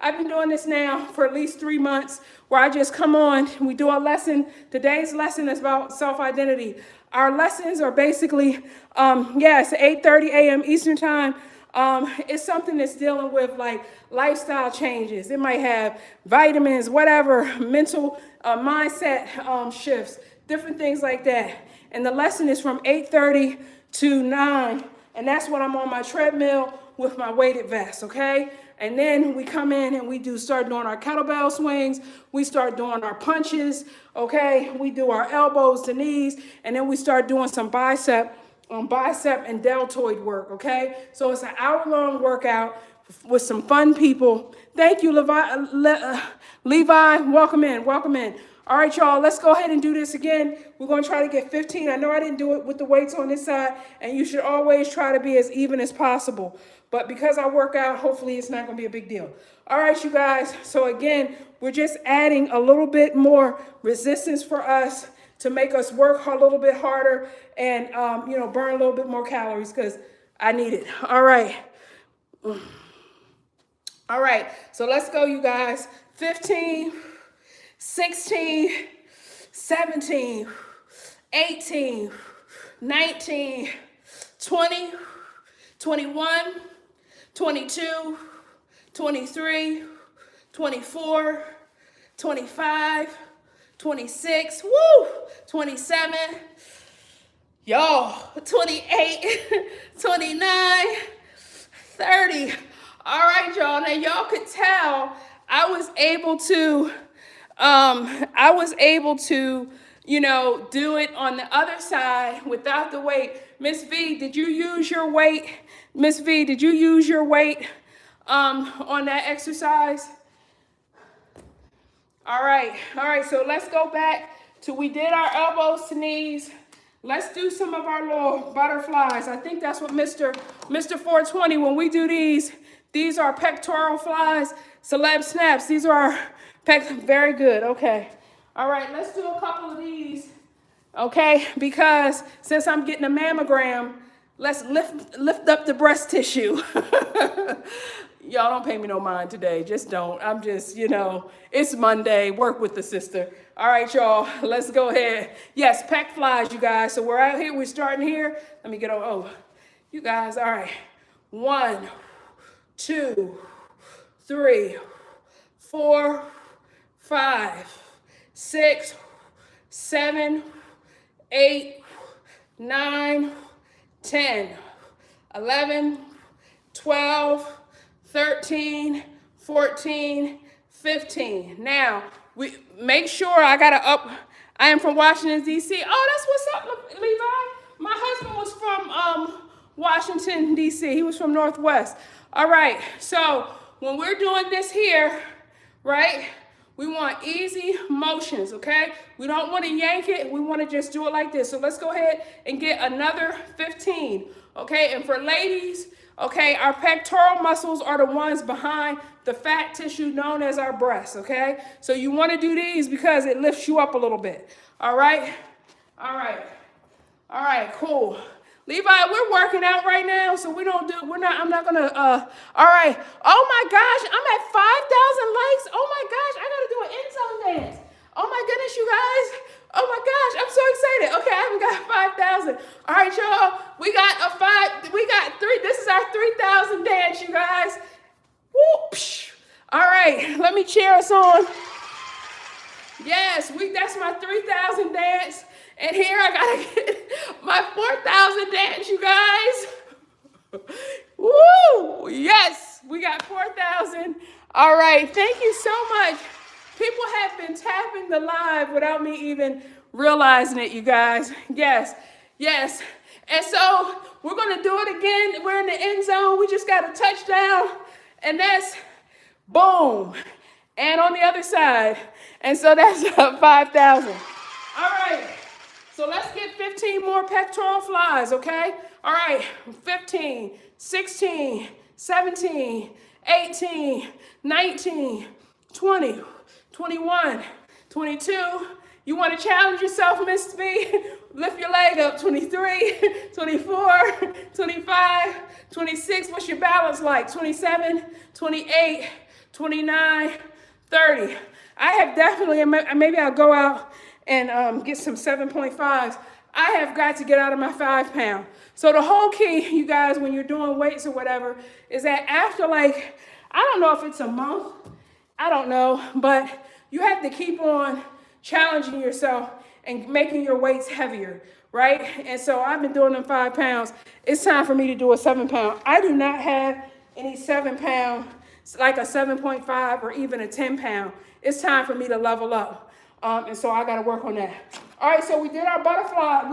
I've been doing this now for at least 3 months, where I just come on, we do a lesson. Today's lesson is about self-identity. Our lessons are basically, 8:30 a.m. Eastern time. It's something that's dealing with like lifestyle changes. It might have vitamins, whatever, mental mindset shifts, different things like that. And the lesson is from 8:30 to 9. And that's when I'm on my treadmill with my weighted vest, okay? And then we come in and we start doing our kettlebell swings. We start doing our punches, okay? We do our elbows to knees, and then we start doing some bicep and deltoid work, okay? So it's an hour-long workout with some fun people. Thank you, Levi. Welcome in, welcome in. All right, y'all, let's go ahead and do this again. We're going to try to get 15. I know I didn't do it with the weights on this side, and you should always try to be as even as possible. But because I work out, hopefully it's not going to be a big deal. All right, you guys. So again, we're just adding a little bit more resistance for us to make us work a little bit harder and, burn a little bit more calories because I need it. All right. All right. So let's go, you guys. 15, 16, 17, 18, 19, 20, 21, 22, 23, 24, 25, 26, 27, y'all, 28, 29, 30. All right, y'all. Now y'all could tell I was able to, do it on the other side without the weight. Miss V, did you use your weight? Miss V, did you use your weight on that exercise? All right, so let's go back to we did our elbows to knees. Let's do some of our little butterflies. I think that's what Mr. 420, when we do these are pectoral flies, celeb snaps. These are our very good, okay. All right, let's do a couple of these, okay? Because since I'm getting a mammogram, let's lift up the breast tissue. Y'all don't pay me no mind today. Just don't. I'm just, it's Monday. Work with the sister. All right, y'all. Let's go ahead. Yes, pec flies, you guys. So we're out here. We're starting here. Let me get on. Oh, you guys. All right. 1, 2, 3, 4, 5, 6, 7, 8, 9, 10, 11, 12, 13, 14, 15. Now, we make sure I am from Washington, D.C. Oh, that's what's up, Levi. My husband was from Washington, D.C. He was from Northwest. All right, so when we're doing this here, right, we want easy motions, okay? We don't want to yank it. We want to just do it like this. So let's go ahead and get another 15, okay? And for ladies, okay, our pectoral muscles are the ones behind the fat tissue known as our breasts, okay? So you want to do these because it lifts you up a little bit, all right? All right, cool. Levi, we're working out right now, so I'm not gonna, all right. Oh my gosh, I'm at 5,000 likes. Oh my gosh, I gotta do an end zone dance. Oh my goodness, you guys. Oh my gosh, I'm so excited. Okay, I haven't got 5,000. All right, y'all, we got 3, this is our 3,000 dance, you guys. Whoop. All right, let me cheer us on. Yes, that's my 3,000 dance. And here I gotta get my 4,000 dance, you guys. Woo! Yes, we got 4,000. All right, thank you so much. People have been tapping the live without me even realizing it, you guys. Yes. And so we're gonna do it again. We're in the end zone. We just got a touchdown, and that's boom. And on the other side, and so that's 5,000. All right. So let's get 15 more pectoral flies, okay? All right, 15, 16, 17, 18, 19, 20, 21, 22. You want to challenge yourself, Miss V? Lift your leg up. 23, 24, 25, 26. What's your balance like? 27, 28, 29, 30. I have definitely, maybe I'll go out and get some 7.5s. I have got to get out of my 5 pound. So the whole key, you guys, when you're doing weights or whatever, is that after like, I don't know if it's a month, I don't know, but you have to keep on challenging yourself and making your weights heavier, right? And so I've been doing them 5 pounds. It's time for me to do a 7 pound. I do not have any 7 pound, like a 7.5 or even a 10 pound. It's time for me to level up. And so I got to work on that. All right, so we did our butterfly.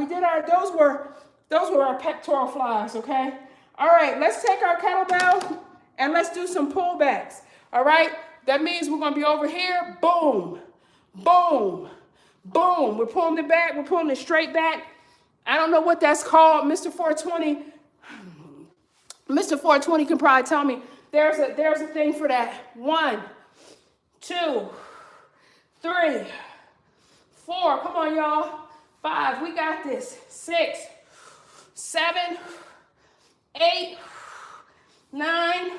Those were our pectoral flies, okay? All right, let's take our kettlebell and let's do some pullbacks, all right? That means we're going to be over here, boom, boom, boom. We're pulling it back. We're pulling it straight back. I don't know what that's called. Mr. 420 can probably tell me. There's a thing for that. 1, 2, 3, 4. Come on, y'all. 5. We got this. 6, 7, 8, 9,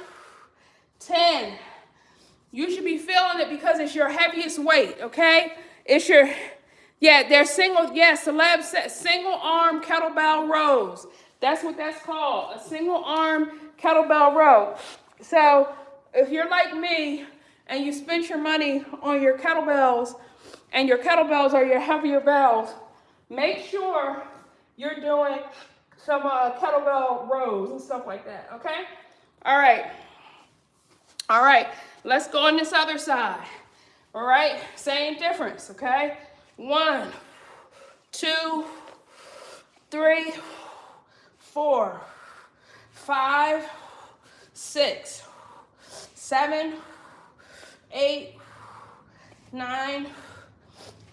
10. You should be feeling it because it's your heaviest weight, okay? It's your, they're single, Celeb said single arm kettlebell rows. That's what that's called, a single arm kettlebell row. So if you're like me and you spent your money on your kettlebells and your kettlebells are your heavier bells, make sure you're doing some kettlebell rows and stuff like that, okay? All right, let's go on this other side. All right, same difference, okay? 1, 2, 3, 4, 5, 6, 7, 8, 9,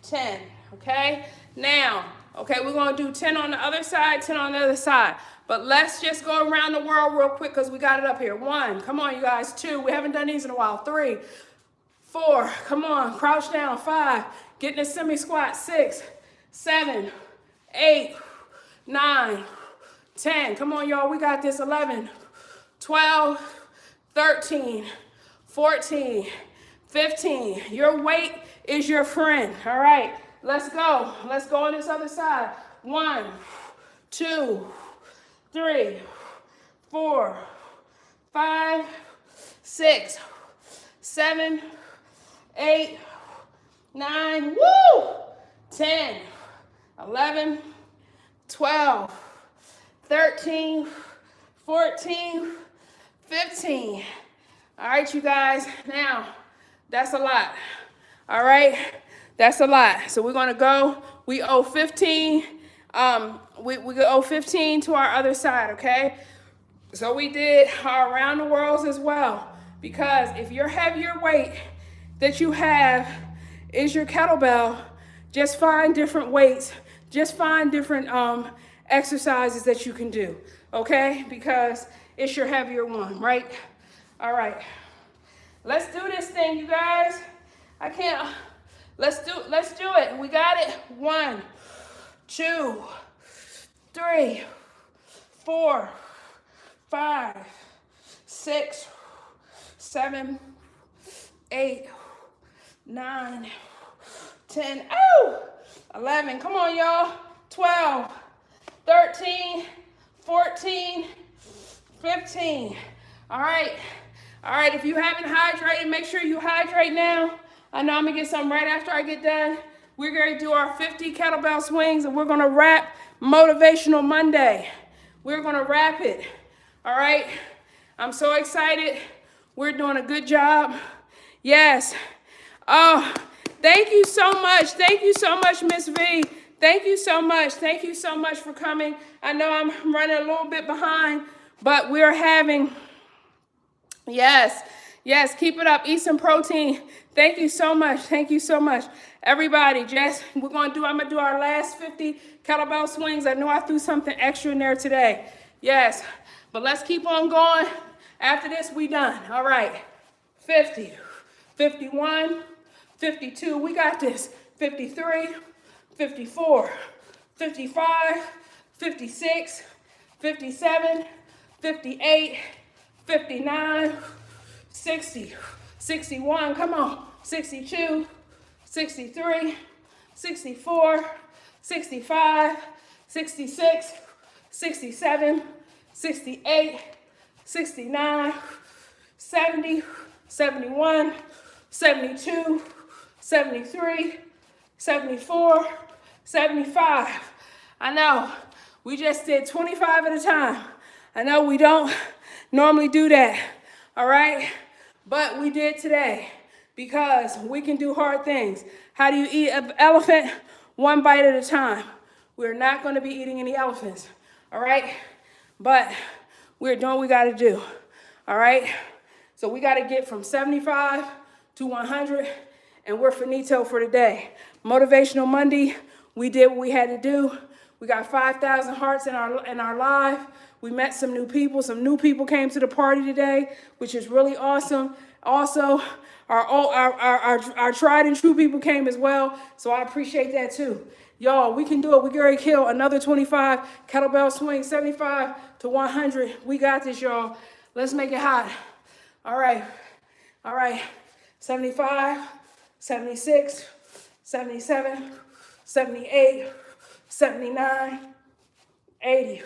10, okay? Now, okay, we're gonna do 10 on the other side, 10 on the other side. But let's just go around the world real quick because we got it up here. 1, come on, you guys. 2, we haven't done these in a while. 3, 4, come on, crouch down. 5, get in a semi-squat. 6, 7, 8, 9, 10. Come on, y'all, we got this. 11, 12, 13, 14, 15. Your weight is your friend, all right? Let's go. Let's go on this other side. 1, 2, 3, 4, 5, 6, 7, 8, 9, woo! 10, 11, 12, 13, 14, 15. All right, you guys. Now, that's a lot. All right? That's a lot. So we're going to go. We owe 15. We owe 15 to our other side, okay? So we did our around the worlds as well. Because if your heavier weight that you have is your kettlebell, just find different weights. Just find different exercises that you can do, okay? Because it's your heavier one, right? All right. Let's do this thing, you guys. I can't. Let's do it. We got it. 1, 2, 3, 4, 5, 6, 7, 8, 9, 10. Oh! 11. Come on, y'all. 12, 13, 14, 15. All right. All right. If you haven't hydrated, make sure you hydrate now. I know I'm going to get some right after I get done. We're going to do our 50 kettlebell swings, and we're going to wrap Motivational Monday. We're going to wrap it. All right? I'm so excited. We're doing a good job. Yes. Oh, thank you so much. Thank you so much, Miss V. Thank you so much. Thank you so much for coming. I know I'm running a little bit behind, but we're having, yes, keep it up. Eat some protein. Thank you so much. Thank you so much. Everybody, I'm going to do our last 50 kettlebell swings. I know I threw something extra in there today. Yes, but let's keep on going. After this, we done. All right, 50, 51, 52. We got this. 53, 54, 55, 56, 57, 58, 59, 60, 61, come on, 62, 63, 64, 65, 66, 67, 68, 69, 70, 71, 72, 73, 74, 75. I know, we just did 25 at a time. I know we don't normally do that, all right? But we did today because we can do hard things. How do you eat an elephant? One bite at a time. We're not gonna be eating any elephants, all right? But we're doing what we gotta do, all right? So we gotta get from 75 to 100, and we're finito for today. Motivational Monday, we did what we had to do. We got 5,000 hearts in our live. We met some new people. Some new people came to the party today, which is really awesome. Also, our tried and true people came as well, so I appreciate that too. Y'all, we can do it. We can already kill another 25 kettlebell swings, 75 to 100. We got this, y'all. Let's make it hot. All right. 75, 76, 77, 78, 79, 80,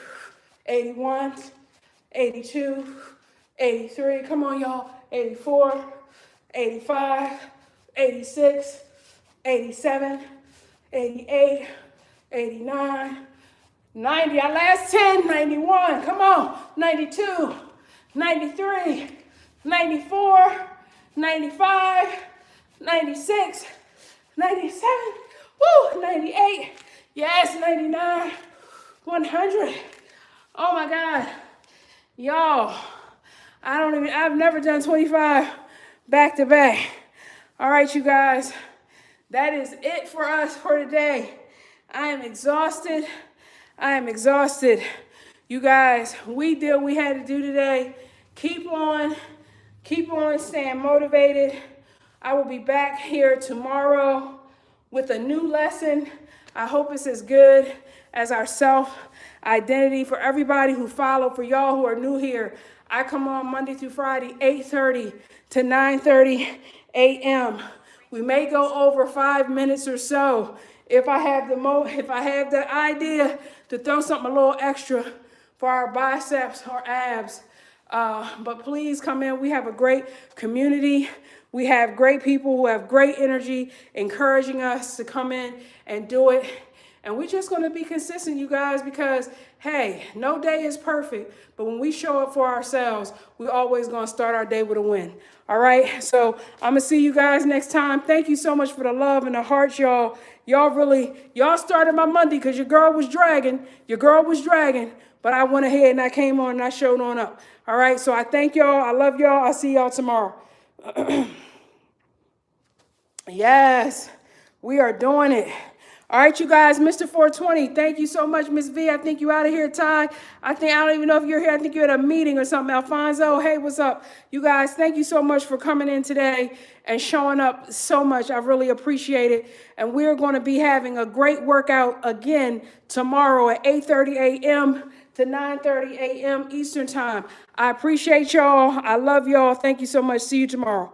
81, 82, 83. Come on, y'all. 84, 85, 86, 87, 88, 89, 90. Our last 10, 91. Come on. 92, 93, 94, 95, 96, 97, woo, 98, yes, 99, 100. Oh my God. Y'all, I've never done 25 back to back. All right, you guys, that is it for us for today. I am exhausted. You guys, we did what we had to do today. Keep on staying motivated. I will be back here tomorrow with a new lesson. I hope it's as good as our self-identity. For everybody who followed, for y'all who are new here, I come on Monday through Friday, 8:30 to 9:30 a.m. We may go over 5 minutes or so if I have the idea to throw something a little extra for our biceps or abs. But please come in. We have a great community. We have great people who have great energy, encouraging us to come in and do it. And we're just going to be consistent, you guys, because, hey, no day is perfect. But when we show up for ourselves, we're always going to start our day with a win. All right? So I'm going to see you guys next time. Thank you so much for the love and the hearts, y'all. Y'all started my Monday because your girl was dragging. But I went ahead and I came on and I showed on up. All right? So I thank y'all. I love y'all. I'll see y'all tomorrow. Yes, we are doing it. All right, you guys, Mr. 420, thank you so much, Miss V. I think you out of here, Ty. I don't even know if you're here. I think you're at a meeting or something. Alfonso, hey, what's up? You guys, thank you so much for coming in today and showing up so much. I really appreciate it. And we're going to be having a great workout again tomorrow at 8:30 a.m. to 9:30 a.m. Eastern time. I appreciate y'all. I love y'all. Thank you so much. See you tomorrow.